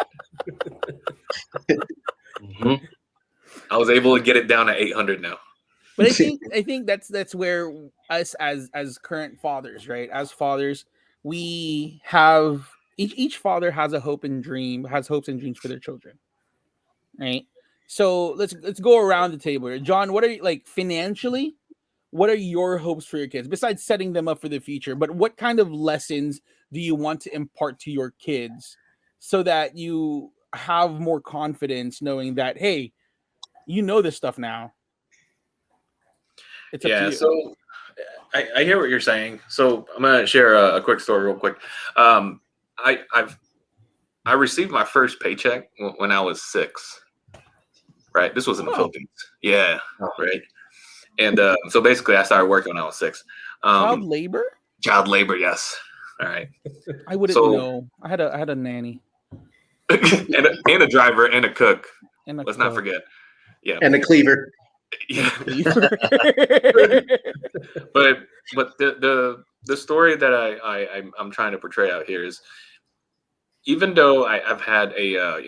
Speaker 2: I was able to get it down to 800 now.
Speaker 1: But I think that's where us as current fathers, right? As fathers, we have each father has a hope and dream, has hopes and dreams for their children, right? So let's go around the table here. John, what are you like financially? What are your hopes for your kids besides setting them up for the future? But what kind of lessons do you want to impart to your kids so that you have more confidence knowing that, hey, you know this stuff now? It's up to you.
Speaker 2: So I hear what you're saying. So I'm gonna share a quick story real quick. I received my first paycheck when I was 6. Right, this was in the Philippines. Yeah, right. And so basically, I started working when I was 6.
Speaker 1: Child labor?
Speaker 2: Child labor, yes. All right.
Speaker 1: I wouldn't know. I had a nanny
Speaker 2: and a driver and a cook.
Speaker 1: And
Speaker 2: Let's not forget. Yeah.
Speaker 4: And a cleaver.
Speaker 2: Yeah. but the story that I'm trying to portray out here is, even though I've had a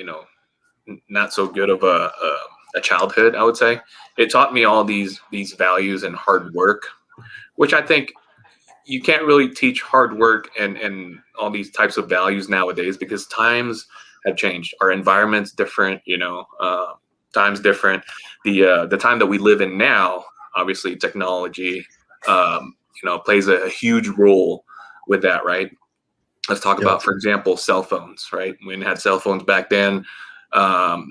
Speaker 2: not so good of a childhood, I would say, it taught me all these values and hard work, which I think you can't really teach hard work and all these types of values nowadays, because times have changed. Our environment's different, time's different. The time that we live in now, obviously technology, plays a huge role with that, right? Let's talk about, for example, cell phones, right? We had cell phones back then.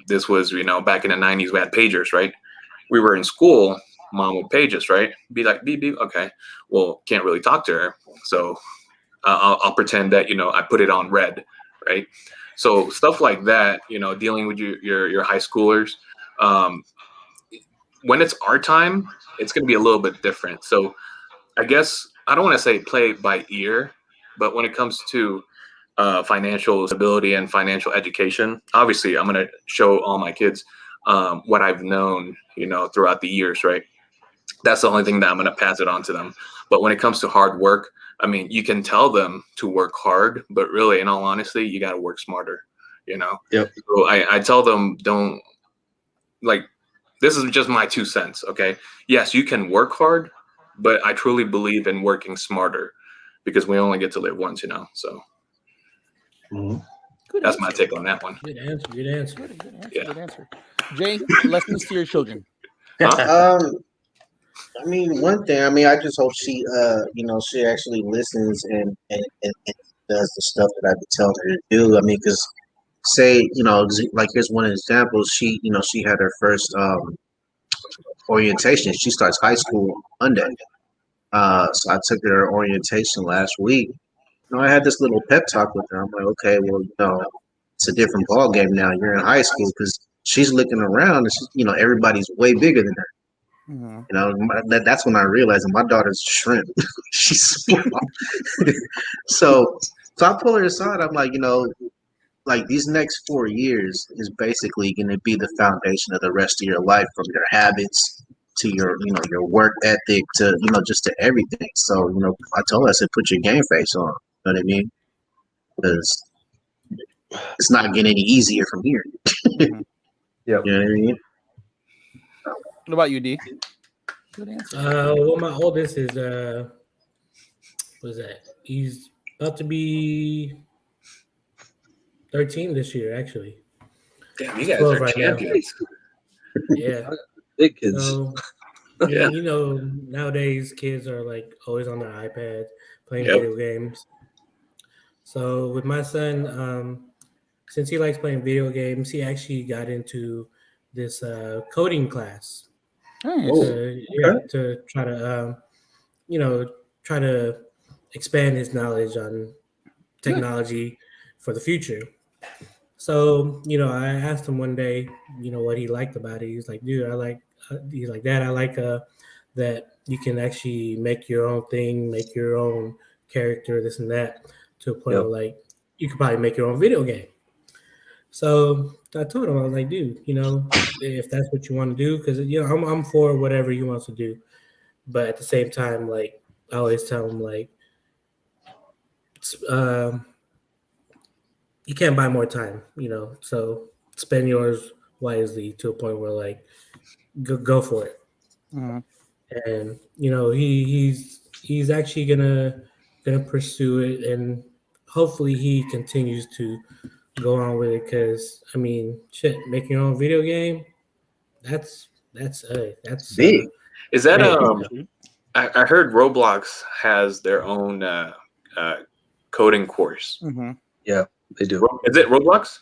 Speaker 2: This was, back in the 90s, we had pagers, right? We were in school, mom would page us, right? Be like, beep, beep, okay. Well, can't really talk to her. So I'll pretend that, I put it on red, right? So stuff like that, dealing with your high schoolers. When it's our time, it's going to be a little bit different. So I guess I don't want to say play by ear, but when it comes to financial stability and financial education, obviously I'm going to show all my kids what I've known, throughout the years, right? That's the only thing that I'm going to pass it on to them. But when it comes to hard work, I mean, you can tell them to work hard, but really, in all honesty, you got to work smarter,
Speaker 4: Yep.
Speaker 2: So I tell them, don't, like, this is just my 2 cents, okay? Yes, you can work hard, but I truly believe in working smarter, because we only get to live once, so. That's my take on that one.
Speaker 3: Good answer. Good answer.
Speaker 1: Good answer. Jay, lessons to your children.
Speaker 4: I mean, one thing. I mean, I just hope she, she actually listens and does the stuff that I've been telling her to do. I mean, because say, like here's one example. She, she had her first orientation. She starts high school Monday. So I took her orientation last week. I had this little pep talk with her. I'm like, okay, well, it's a different ball game now. You're in high school, because she's looking around and she's, everybody's way bigger than her. That's when I realized that my daughter's shrimp. She's small. so I pull her aside. I'm like, like these next 4 years is basically going to be the foundation of the rest of your life, from your habits to your, your work ethic to, just to everything. So, I told her, I said, put your game face on. You know what I mean? Because it's not getting any easier from here.
Speaker 5: Yep.
Speaker 4: You know what I mean?
Speaker 1: What about you, D? Good answer.
Speaker 3: Well, my oldest is what is that? He's about to be 13 this year, actually.
Speaker 2: Damn, you guys are
Speaker 3: right
Speaker 2: champions.
Speaker 3: Yeah.
Speaker 5: Big kids.
Speaker 3: So,
Speaker 2: Yeah.
Speaker 3: Nowadays kids are like always on their iPad playing video games. So with my son, since he likes playing video games, he actually got into this coding class. To try to try to expand his knowledge on technology for the future. So I asked him one day, what he liked about it. He's like, dude, he's like, Dad, I like that you can actually make your own thing, make your own character, this and that, to a point where like you could probably make your own video game. So I told him, I was like, dude, if that's what you want to do, because I'm for whatever he wants to do, but at the same time, like I always tell him, like, you can't buy more time, so spend yours wisely to a point where like go for it. And he's he's actually gonna pursue it, and hopefully he continues to go on with it. Because I mean, shit, making your own video game, that's
Speaker 4: Big.
Speaker 2: Is that
Speaker 3: Right.
Speaker 2: I heard Roblox has their own coding course.
Speaker 1: Mhm.
Speaker 5: Yeah, they do.
Speaker 2: Is it Roblox?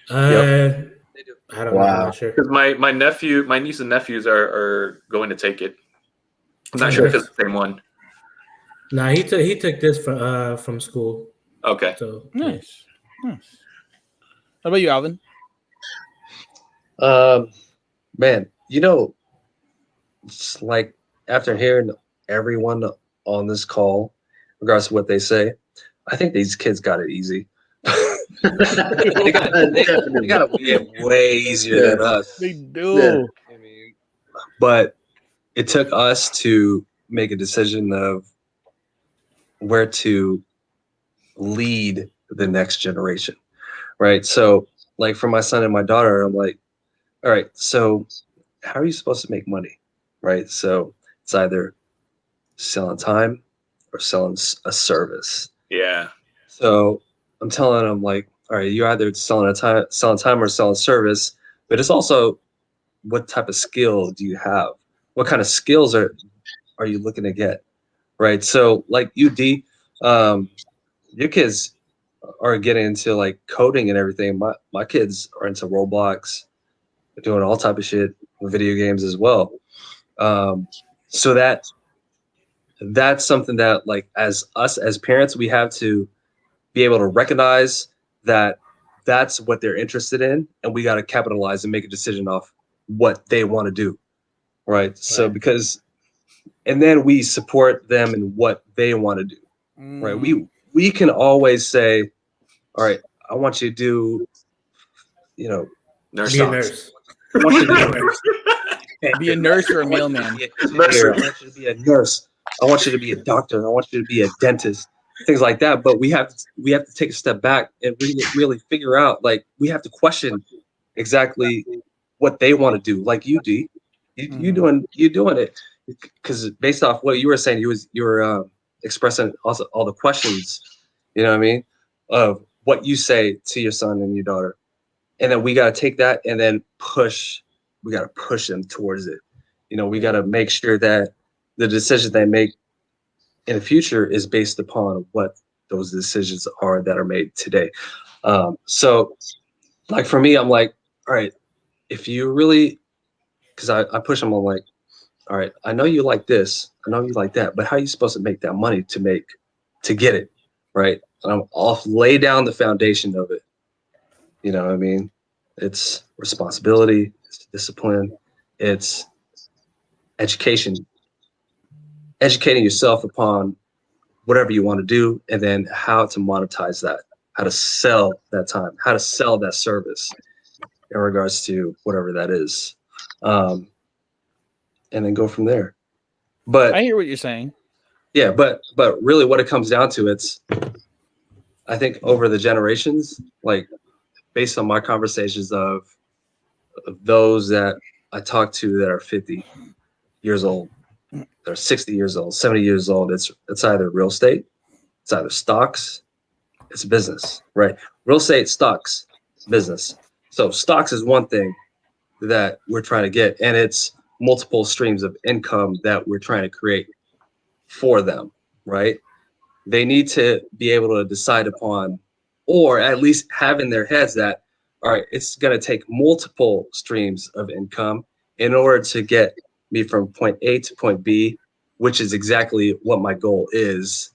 Speaker 3: They
Speaker 5: do.
Speaker 3: I don't know. I'm not sure.
Speaker 2: Because my niece and nephews are going to take it. I'm not sure if it's the same one.
Speaker 3: Nah, he took this from school.
Speaker 2: Okay.
Speaker 3: So
Speaker 1: Nice. Nice. How about you, Alvin?
Speaker 5: Man, it's like after hearing everyone on this call, regardless of what they say, I think these kids got it easy. they got it way easier than us.
Speaker 1: They do.
Speaker 4: Yeah.
Speaker 5: I mean, but it took us to make a decision of where to lead the next generation, right? So, like for my son and my daughter, I'm like, all right, so how are you supposed to make money, right? So it's either selling time or selling a service.
Speaker 2: Yeah.
Speaker 5: So I'm telling them like, all right, you're either selling time or selling service, but it's also what type of skill do you have? What kind of skills are you looking to get, right? So like D, your kids are getting into like coding and everything. My kids are into Roblox, they're doing all type of shit with video games as well. So that's something that like as parents, we have to be able to recognize that that's what they're interested in, and we got to capitalize and make a decision off what they want to do, right? So and then we support them in what they want to do, right? We can always say, all right, I want you to do,
Speaker 2: Nurse
Speaker 3: be a
Speaker 2: talks.
Speaker 3: nurse.
Speaker 5: I want you to be a nurse.
Speaker 1: Be a nurse or a mailman.
Speaker 5: I want you to be a nurse. I want you to be a doctor. I want you to be a dentist. Things like that. But we have to take a step back and really figure out. Like we have to question exactly what they want to do. Like you, D, you doing it because based off what you were saying, you were expressing also all the questions. You know what I mean? Of what you say to your son and your daughter, and then we got to take that and then push. We got to push them towards it. We got to make sure that the decisions they make in the future is based upon what those decisions are that are made today. So like for me, I'm like, all right, if you really, because I push them on like, all right, I know you like this, I know you like that, but how are you supposed to make that money to get it, right? And I'll lay down the foundation of it. You know what I mean? It's responsibility, it's discipline, it's education, educating yourself upon whatever you want to do, and then how to monetize that, how to sell that time, how to sell that service in regards to whatever that is, and then go from there. But
Speaker 1: I hear what you're saying.
Speaker 5: yeah, but really what it comes down to, it's, I think over the generations, like based on my conversations of those that I talk to that are 50 years old, they're 60 years old, 70 years old, it's either real estate, it's either stocks, it's business, right? Real estate, stocks, business. So stocks is one thing that we're trying to get, and it's multiple streams of income that we're trying to create for them, right? They need to be able to decide upon, or at least have in their heads that, all right, it's going to take multiple streams of income in order to get me from point A to point B, which is exactly what my goal is,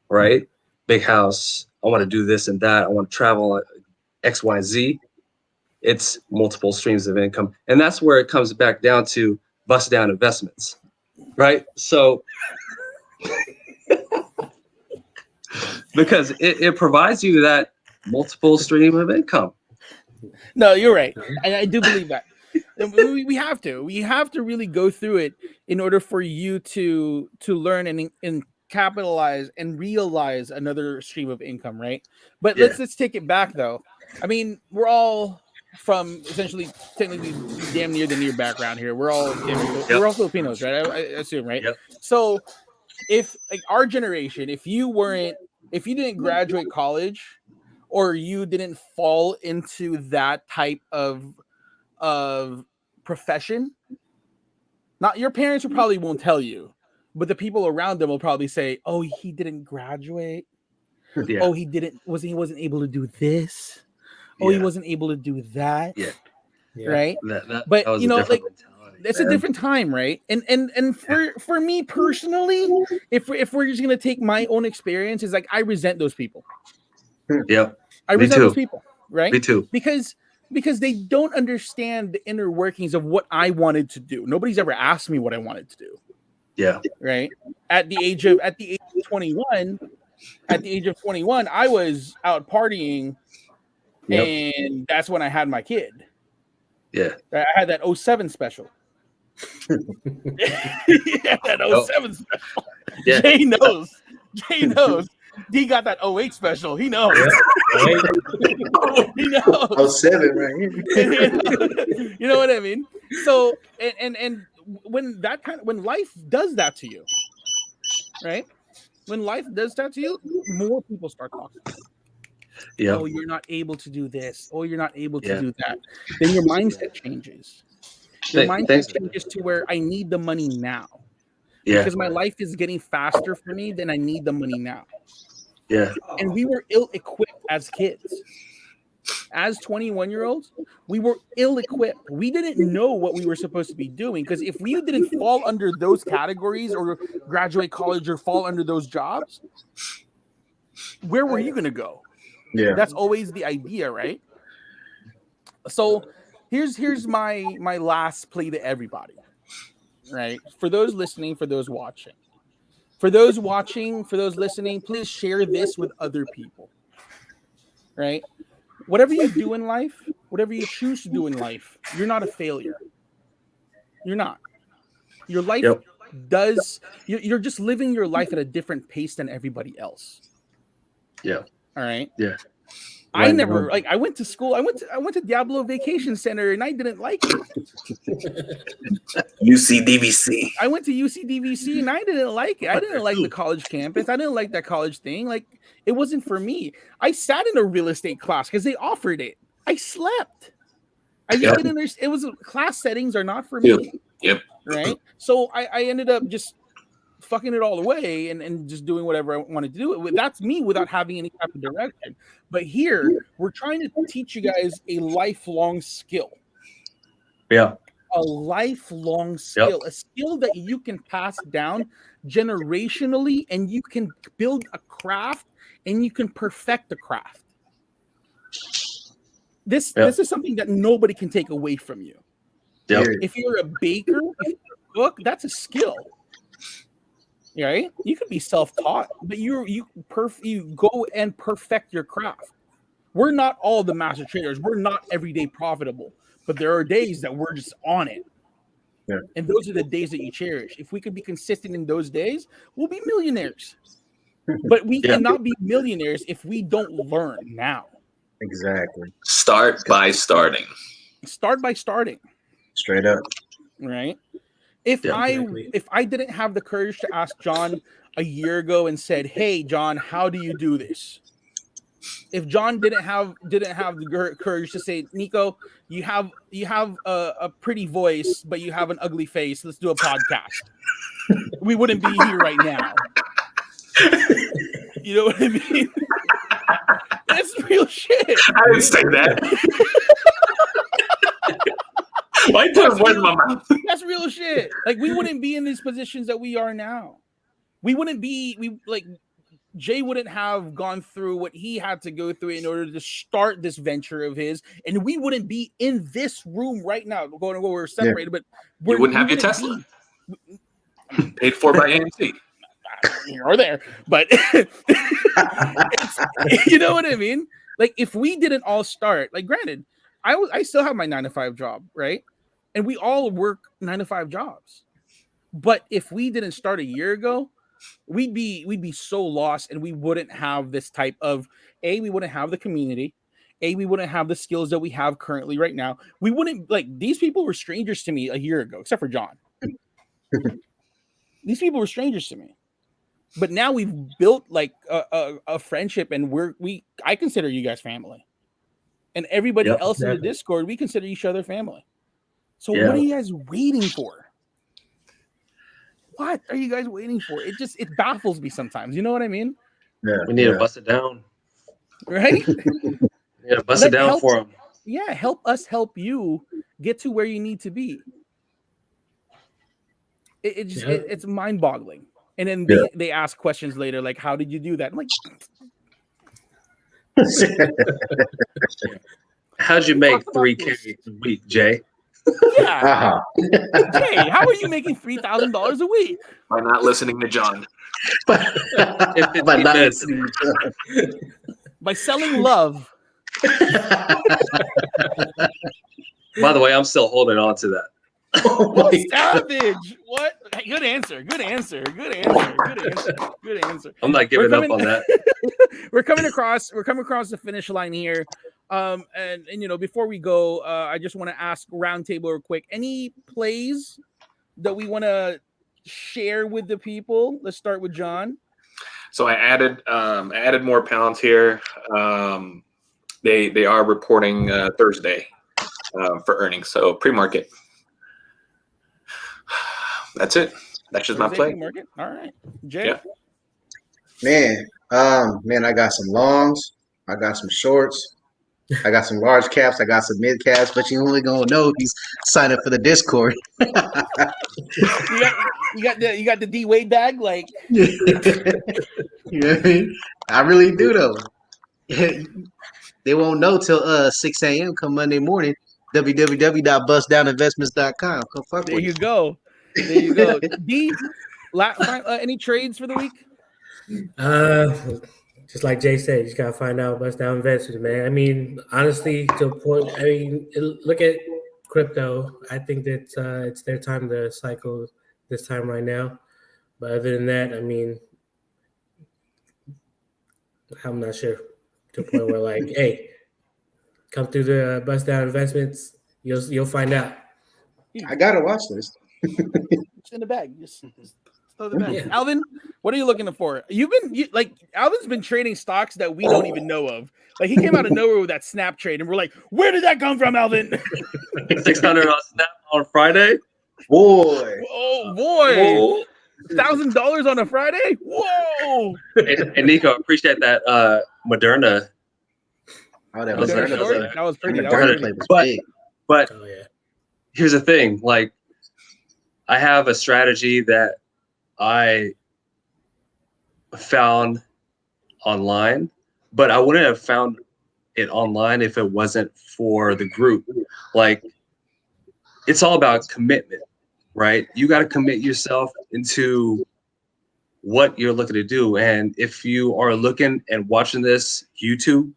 Speaker 5: right? Big house, I want to do this and that, I want to travel X, Y, Z. It's multiple streams of income. And that's where it comes back down to bust down investments, right? So because it provides you that multiple stream of income.
Speaker 1: No, you're right. I do believe that. We have to really go through it in order for you to learn and capitalize and realize another stream of income, right? But let's take it back though. I mean, we're all from essentially technically damn near the near background here. We're all we're all Filipinos, right? I assume, right?
Speaker 5: Yep.
Speaker 1: So if like our generation, if you didn't graduate college or you didn't fall into that type of profession, not your parents will probably won't tell you, but the people around them will probably say, "Oh, he didn't graduate.
Speaker 5: Yeah.
Speaker 1: Oh, he wasn't able to do this. Oh, he wasn't able to do that."
Speaker 5: Yeah.
Speaker 1: Right.
Speaker 5: That
Speaker 1: But
Speaker 5: was
Speaker 1: you know,
Speaker 5: a different
Speaker 1: like
Speaker 5: mentality.
Speaker 1: it's a different time, right? And for me personally, if we're just gonna take my own experience, is like I resent those people.
Speaker 5: Yep.
Speaker 1: I
Speaker 5: Me
Speaker 1: resent
Speaker 5: too.
Speaker 1: those people, right?
Speaker 5: Me too.
Speaker 1: Because they don't understand the inner workings of what I wanted to do. Nobody's ever asked me what I wanted to do.
Speaker 5: Yeah.
Speaker 1: Right. At the age of 21, I was out partying, and that's when I had my kid.
Speaker 5: Yeah.
Speaker 1: I had that 07 special. Yeah, that 07 special.
Speaker 5: Yeah.
Speaker 1: Jay knows. D got that 08 special. He knows. He knows.
Speaker 4: 07 right here.
Speaker 1: You know what I mean? So and when life does that to you, right? When life does that to you, more people start talking.
Speaker 5: Yeah.
Speaker 1: Oh, you're not able to do this. Oh, you're not able to do that. Then your mindset changes. Your mindset changes to where I need the money now.
Speaker 5: Yeah.
Speaker 1: Because my life is getting faster for me, then I need the money now.
Speaker 5: Yeah.
Speaker 1: And we were ill-equipped as kids. As 21-year-olds, we were ill-equipped. We didn't know what we were supposed to be doing, because if we didn't fall under those categories or graduate college or fall under those jobs, where were you going to go?
Speaker 4: Yeah.
Speaker 1: That's always the idea, right? So here's my last plea to everybody, right? For those listening, for those watching, for those listening, please share this with other people, right? Whatever you do in life, whatever you choose to do in life, you're not a failure. You're not. Your life you're just living your life at a different pace than everybody else.
Speaker 5: Yeah.
Speaker 1: All right.
Speaker 5: Yeah.
Speaker 1: I never I went to school. I went to Diablo Vacation Center, and I didn't like it.
Speaker 2: UCDVC.
Speaker 1: I went to UCDVC, and I didn't like it. I didn't like the college campus. I didn't like that college thing. Like, it wasn't for me. I sat in a real estate class because they offered it. I slept. I just didn't understand. It was class settings are not for me.
Speaker 2: Yep.
Speaker 1: Right. So I ended up just fucking it all away and just doing whatever I wanted to do. That's me without having any type of direction. But here we're trying to teach you guys a lifelong skill.
Speaker 5: Yeah.
Speaker 1: A lifelong skill, a skill that you can pass down generationally, and you can build a craft and you can perfect the craft. This is something that nobody can take away from you.
Speaker 5: Yep.
Speaker 1: If you're a baker, if you're a cook, that's a skill. Right? You could be self-taught, but you go and perfect your craft. We're not all the master traders. We're not every day profitable, but there are days that we're just on it.
Speaker 4: Yeah.
Speaker 1: And those are the days that you cherish. If we could be consistent in those days, we'll be millionaires. But we cannot be millionaires if we don't learn now.
Speaker 4: Exactly.
Speaker 2: Start by starting.
Speaker 1: Start by starting.
Speaker 4: Straight up.
Speaker 1: Right? If I didn't have the courage to ask John a year ago and said, "Hey, John, how do you do this?" If John didn't have the courage to say, "Nico, you have a pretty voice, but you have an ugly face. Let's do a podcast," we wouldn't be here right now. You know what I mean? That's real shit.
Speaker 2: I didn't say that. Why you put words in my mouth?
Speaker 1: That's real shit. Like, we wouldn't be in these positions that we are now. Jay wouldn't have gone through what he had to go through in order to start this venture of his, and we wouldn't be in this room right now. We're separated, but
Speaker 2: you wouldn't have your Tesla. Paid for by AMC.
Speaker 1: Here or there, but you know what I mean? Like, if we didn't all start, like, granted, I still have my 9-to-5 job, right? And we all work 9-to-5 jobs. But if we didn't start a year ago, we'd be so lost, and we wouldn't have this type of we wouldn't have the community. We wouldn't have the skills that we have currently right now. We wouldn't, like, these people were strangers to me a year ago, except for John. These people were strangers to me. but now we've built like a friendship, and I consider you guys family, and everybody else in the Discord, we consider each other family. So what are you guys waiting for? What are you guys waiting for? It baffles me sometimes. You know what I mean?
Speaker 5: Yeah, we need to bust it down,
Speaker 1: right?
Speaker 5: Yeah, bust it down for them.
Speaker 1: Yeah, help us help you get to where you need to be. It's mind-boggling. And then they ask questions later, like, "How did you do that?" I'm like,
Speaker 5: "How'd you make $3K a week, Jay?"
Speaker 1: Yeah, Jay, how are you making $3,000 a week?
Speaker 2: By not listening to John.
Speaker 5: By not listening.
Speaker 1: By selling love.
Speaker 5: By the way, I'm still holding on to that.
Speaker 1: Oh, savage! What? Hey, good answer. Good answer.
Speaker 5: I'm not giving up on that.
Speaker 1: We're coming across the finish line here. And before we go, I just want to ask Roundtable real quick. Any plays that we want to share with the people? Let's start with John.
Speaker 2: So I added more pounds here. They are reporting Thursday for earnings, so pre-market. That's it. That's just my play.
Speaker 1: Pre-market. All right, Jay.
Speaker 2: Yeah.
Speaker 4: Man, I got some longs, I got some shorts, I got some large caps, I got some mid caps, but you only gonna know if you sign up for the Discord.
Speaker 1: you got the D Wade bag, like.
Speaker 4: You know what I mean? I really do though. They won't know till 6 a.m. come Monday morning. www.bustdowninvestments.com. Come fuck
Speaker 1: there
Speaker 4: with
Speaker 1: you go. There you go. D, any trades for the week?
Speaker 3: Just like Jay said, you just gotta find out bust down investors, man. I mean, honestly, to a point, I mean, look at crypto. I think that it's their time to cycle this time right now. But other than that, I mean, I'm not sure to a point where like, hey, come through the bust down investments, you'll find out.
Speaker 4: I gotta watch this.
Speaker 1: It's in the bag. Just throw the bag. Yeah. Alvin, what are you looking for? Alvin's been trading stocks that we don't even know of. Like he came out of nowhere with that Snap trade, and we're like, where did that come from, Alvin?
Speaker 5: 600 on Snap on Friday.
Speaker 4: Boy.
Speaker 1: Oh boy. $1,000 on a Friday? Whoa!
Speaker 5: Hey, Nico, appreciate that Moderna.
Speaker 4: Oh, that was pretty.
Speaker 5: But here's the thing: like, I have a strategy that I found online, but I wouldn't have found it online if it wasn't for the group. Like, it's all about commitment. Right? You got to commit yourself into what you're looking to do. And if you are looking and watching this YouTube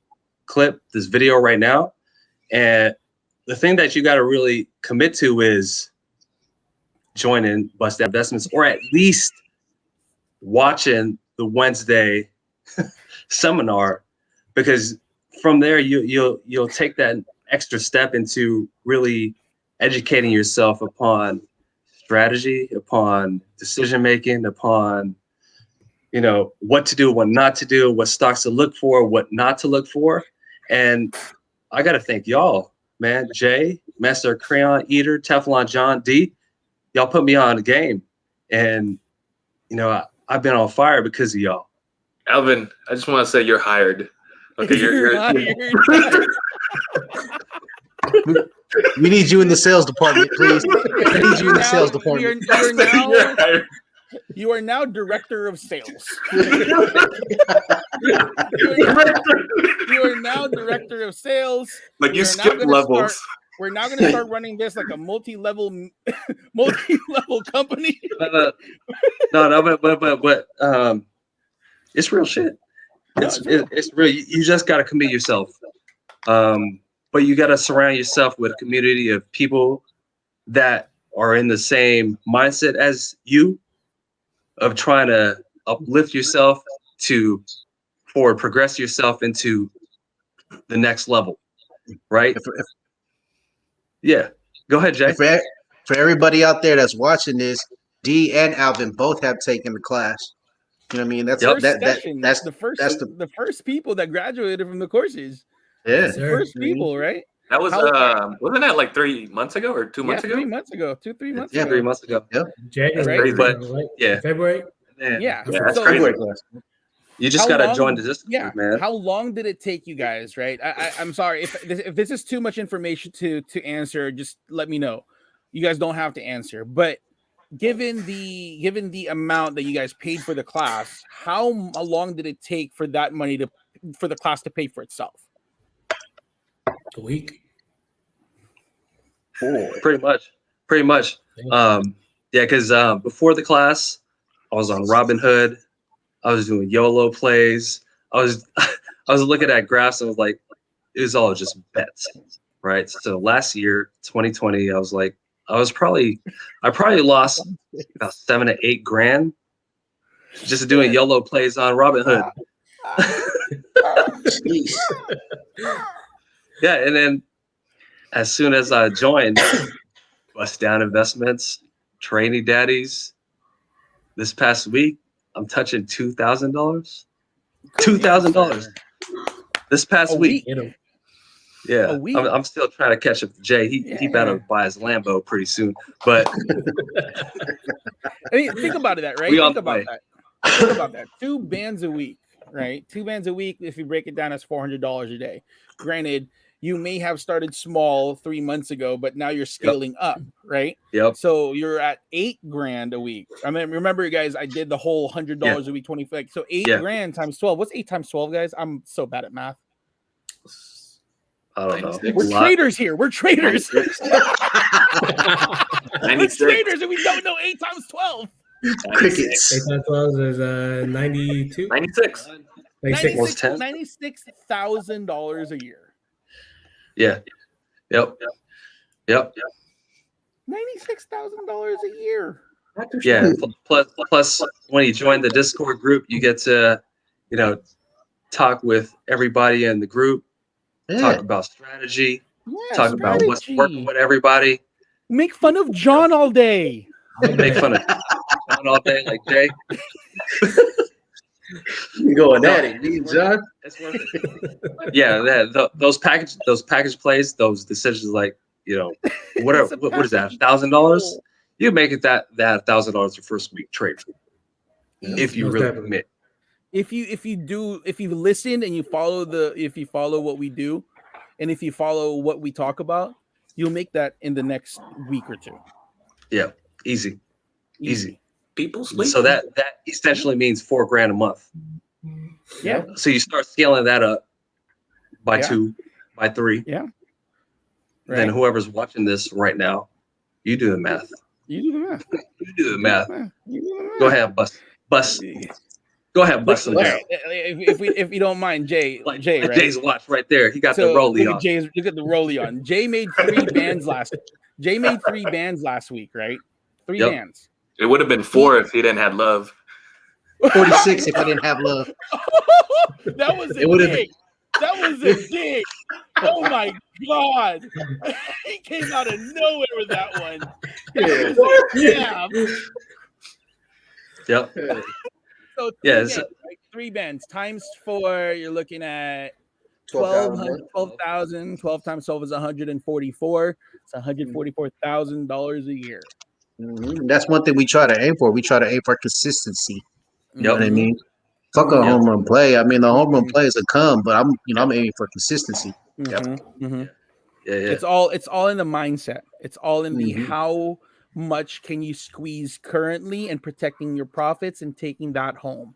Speaker 5: clip, this video right now, and the thing that you got to really commit to is joining Bust Down Investments, or at least watching the Wednesday seminar, because from there you'll take that extra step into really educating yourself upon strategy, upon decision making, upon what to do, what not to do, what stocks to look for, what not to look for. And I got to thank y'all, man. Jay, Master Crayon Eater, Teflon John, D, y'all put me on the game, and I've been on fire because of y'all.
Speaker 2: Alvin, I just want to say you're hired. Okay, you're
Speaker 1: hired.
Speaker 4: We need you in the sales department, please. We need you in the sales department.
Speaker 1: You are now director of sales. You are now director of sales.
Speaker 2: Like you skip levels.
Speaker 1: We're now going to start running this like a multi-level company.
Speaker 5: No, but it's real shit. It's real. You just got to commit yourself. But you got to surround yourself with a community of people that are in the same mindset as you, of trying to uplift yourself progress yourself into the next level, right? Yeah. Go ahead, Jay.
Speaker 4: For everybody out there that's watching this, D and Alvin both have taken the class. You know what I mean? That's
Speaker 5: Yep.
Speaker 4: that's
Speaker 1: the first people that graduated from the courses.
Speaker 4: yeah.
Speaker 3: Yes, sir.
Speaker 1: First people, right?
Speaker 2: That was wasn't that like 3 months ago or 2 months ago?
Speaker 1: 3 months ago, 3 months
Speaker 4: Yeah,
Speaker 1: ago.
Speaker 5: 3 months ago.
Speaker 3: January,
Speaker 5: But
Speaker 3: right?
Speaker 5: yeah,
Speaker 3: February.
Speaker 5: man,
Speaker 1: Yeah.
Speaker 2: that's
Speaker 1: So-
Speaker 2: crazy.
Speaker 5: you just
Speaker 1: How
Speaker 5: gotta
Speaker 1: long-
Speaker 5: join the Discord,
Speaker 1: Yeah.
Speaker 5: man.
Speaker 1: How long did it take you guys? Right. I'm sorry if this is too much information to answer. Just let me know. You guys don't have to answer. But given the amount that you guys paid for the class, how long did it take for that money for the class to pay for itself?
Speaker 3: A week.
Speaker 5: Pretty much.
Speaker 3: Yeah.
Speaker 5: Because before the class, I was on Robinhood. I was doing YOLO plays. I was looking at graphs and was like, it was all just bets, right? So last year, 2020, I probably lost about 7 to 8 grand just doing YOLO plays on Robinhood. Yeah, and then as soon as I joined Bust Down Investments, Trading Daddies, this past week, I'm touching $2,000. $2,000 this past week.
Speaker 3: Get 'em.
Speaker 5: Yeah,
Speaker 1: A week?
Speaker 5: I'm still trying to catch up to Jay. He better buy his Lambo pretty soon. But
Speaker 1: I mean, think about it, right?
Speaker 5: We on
Speaker 1: Think
Speaker 5: the way.
Speaker 1: about that. Think about that. 2 bands a week, right? 2 bands a week. If you break it down, that's $400 a day. Granted, you may have started small 3 months ago, but now you're scaling up, right?
Speaker 5: yep,
Speaker 1: So you're at 8 grand a week. I mean, remember, guys, I did the whole $100 a week, 25. So 8
Speaker 5: Yeah.
Speaker 1: grand times 12. What's 8 times 12, guys? I'm so bad at math.
Speaker 5: I don't know.
Speaker 2: 96.
Speaker 1: We're traders here. We're traders.
Speaker 2: 96.
Speaker 1: We're
Speaker 2: 96.
Speaker 1: traders, and we don't know 8 times 12.
Speaker 4: Crickets.
Speaker 3: 8 times 12 is 92.
Speaker 2: 96.
Speaker 3: 96.
Speaker 5: Almost 10.
Speaker 1: $96,000 a year.
Speaker 5: Yeah. Yep.
Speaker 1: $96,000 a year.
Speaker 5: Yeah. Plus, when you join the Discord group, you get to, talk with everybody in the group, talk about strategy,
Speaker 1: Yeah,
Speaker 5: talk about what's
Speaker 1: strategy.
Speaker 5: working with everybody,
Speaker 1: Make fun of John all day.
Speaker 5: make fun of John all day, like Jay.
Speaker 4: You going
Speaker 5: No.
Speaker 4: at it, me and John?
Speaker 5: It's worth it. Yeah, those package plays, those decisions, like whatever. What is that? $1,000? You make it that $1,000 your first week trade if you
Speaker 3: Most
Speaker 5: really
Speaker 3: definitely.
Speaker 5: commit.
Speaker 1: If you listen and you follow what we do, and if you follow what we talk about, you'll make that in the next week or 2.
Speaker 5: Yeah, easy.
Speaker 2: People sleep.
Speaker 5: So that essentially means $4 grand a month.
Speaker 1: Yeah.
Speaker 5: So you start scaling that up by
Speaker 1: Yeah.
Speaker 5: 2, by 3.
Speaker 1: Yeah.
Speaker 5: Then
Speaker 1: Right.
Speaker 5: whoever's watching this right now, you do the math.
Speaker 1: You do the math.
Speaker 5: You do the math.
Speaker 1: You do the math.
Speaker 5: Go ahead, bust. Go ahead, bust some
Speaker 1: All
Speaker 5: down.
Speaker 1: right, if you don't mind, Jay,
Speaker 5: Like
Speaker 1: right?
Speaker 5: Jay's watch right there. He got
Speaker 1: So,
Speaker 5: the rollie on.
Speaker 1: Look at the rollie on. Jay made 3 bands last. Jay made 3 bands last week, right? 3
Speaker 5: Yep.
Speaker 1: bands.
Speaker 2: It would have been 4 if he didn't have love.
Speaker 4: 46 if I didn't have love.
Speaker 1: That was a
Speaker 4: It would've
Speaker 1: dig. That was a dig. Oh my god! He came out of nowhere with that one. That was a jab.
Speaker 5: Yep.
Speaker 1: So 3
Speaker 5: Yeah,
Speaker 1: bands, right? 3 bands times 4. You're looking at 12,000. 12 times 12 is 144. It's $144,000 a year.
Speaker 4: Mhm. That's one thing we try to aim for. We try to aim for consistency. You know
Speaker 5: Yep.
Speaker 4: what I mean? Fuck a
Speaker 1: Mhm.
Speaker 4: home run play. I mean, the home run plays will come, but I'm aiming for consistency.
Speaker 1: Mhm, mhm.
Speaker 5: Yeah.
Speaker 1: It's all in the mindset. It's all in the
Speaker 4: Mhm.
Speaker 1: how much can you squeeze currently and protecting your profits and taking that home,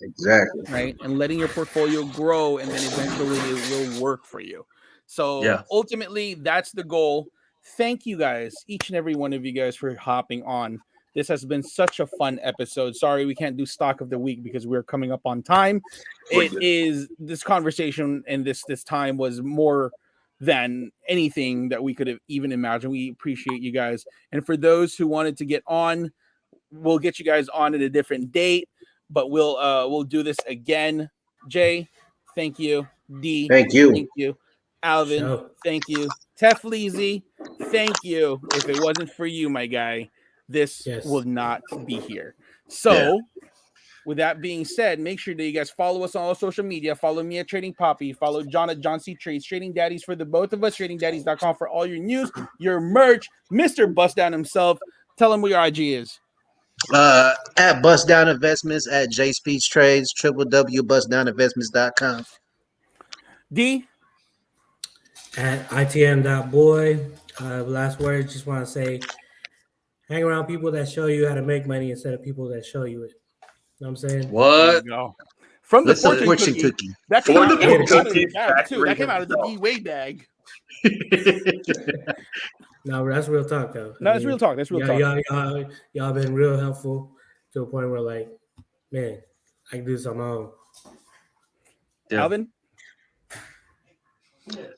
Speaker 4: Exactly.
Speaker 1: right? And letting your portfolio grow, and then eventually it will work for you. So
Speaker 5: Yeah.
Speaker 1: ultimately, that's the goal. Thank you guys, each and every one of you guys, for hopping on. This has been such a fun episode. Sorry we can't do stock of the week because we're coming up on time. It is this conversation and this time was more than anything that we could have even imagined. We appreciate you guys. And for those who wanted to get on, we'll get you guys on at a different date, but we'll do this again. Jay, thank you. D,
Speaker 4: Thank you.
Speaker 1: thank you. Alvin,
Speaker 3: Show.
Speaker 1: thank you. Tefleezy, thank you. If it wasn't for you, my guy, this
Speaker 3: Yes.
Speaker 1: would not be here. So with that being said, make sure that you guys follow us on all social media. Follow me at Trading Poppy. Follow John at John C Trades. Trading Daddies for the both of us. TradingDaddies.com for all your news, your merch. Mr. Bust Down himself. Tell him what your IG is.
Speaker 4: At Bust Down Investments, at J Speech Trades, www.bustdowninvestments.com.
Speaker 1: D.
Speaker 3: At itm.boy. Last words, just want to say, hang around people that show you how to make money instead of people that show you it. You know what I'm saying?
Speaker 1: There
Speaker 5: What?
Speaker 1: you go. From the
Speaker 4: Listen,
Speaker 1: fortune
Speaker 4: fortune
Speaker 1: cookie.
Speaker 4: cookie.
Speaker 1: That came out of
Speaker 2: Fortune
Speaker 1: the
Speaker 2: cookie
Speaker 1: bag too. That
Speaker 2: factory
Speaker 1: came out of the
Speaker 2: himself.
Speaker 1: D-Way bag.
Speaker 3: No, that's real talk, though.
Speaker 1: No, that's real talk. That's real talk.
Speaker 3: Y'all been real helpful to a point where, like, man, I can do this on my own.
Speaker 5: Yeah.
Speaker 1: Alvin?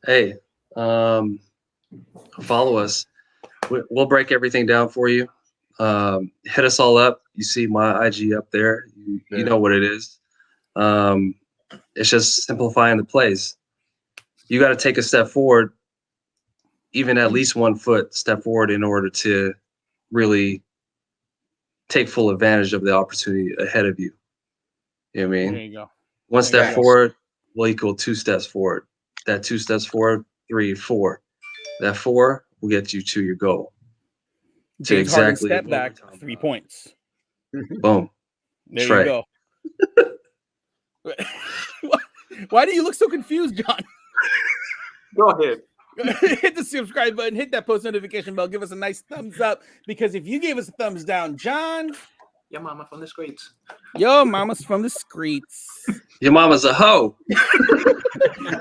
Speaker 5: Hey, follow us. We'll break everything down for you. Hit us all up. You see my IG up there. You know what it is. It's just simplifying the plays. You got to take a step forward, even at least 1 foot step forward, in order to really take full advantage of the opportunity ahead of you. You know what I mean?
Speaker 1: There you go.
Speaker 5: 1
Speaker 1: There
Speaker 5: step
Speaker 1: you go.
Speaker 5: forward will equal 2 steps forward. That 2 steps forward, 3, 4. That 4 will get you to your goal. To
Speaker 1: James Harden
Speaker 5: exactly
Speaker 1: step
Speaker 5: what
Speaker 1: back,
Speaker 5: we're talking
Speaker 1: 3
Speaker 5: about.
Speaker 1: points.
Speaker 5: Boom.
Speaker 1: There
Speaker 5: Trey.
Speaker 1: you go. Why do you look so confused, John?
Speaker 2: Go ahead.
Speaker 1: Hit the subscribe button, hit that post notification bell, give us a nice thumbs up, because if you gave us a thumbs down, John,
Speaker 2: Your mama from the streets.
Speaker 1: yo, mama's from the streets.
Speaker 5: Your mama's a hoe.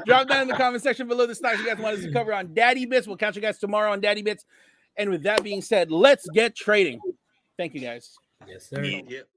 Speaker 1: Drop down in the comment section below the stocks you guys want us to cover on Daddy Bits. We'll catch you guys tomorrow on Daddy Bits. And with that being said, let's get trading. Thank you, guys.
Speaker 3: Yes, sir.
Speaker 4: Yep.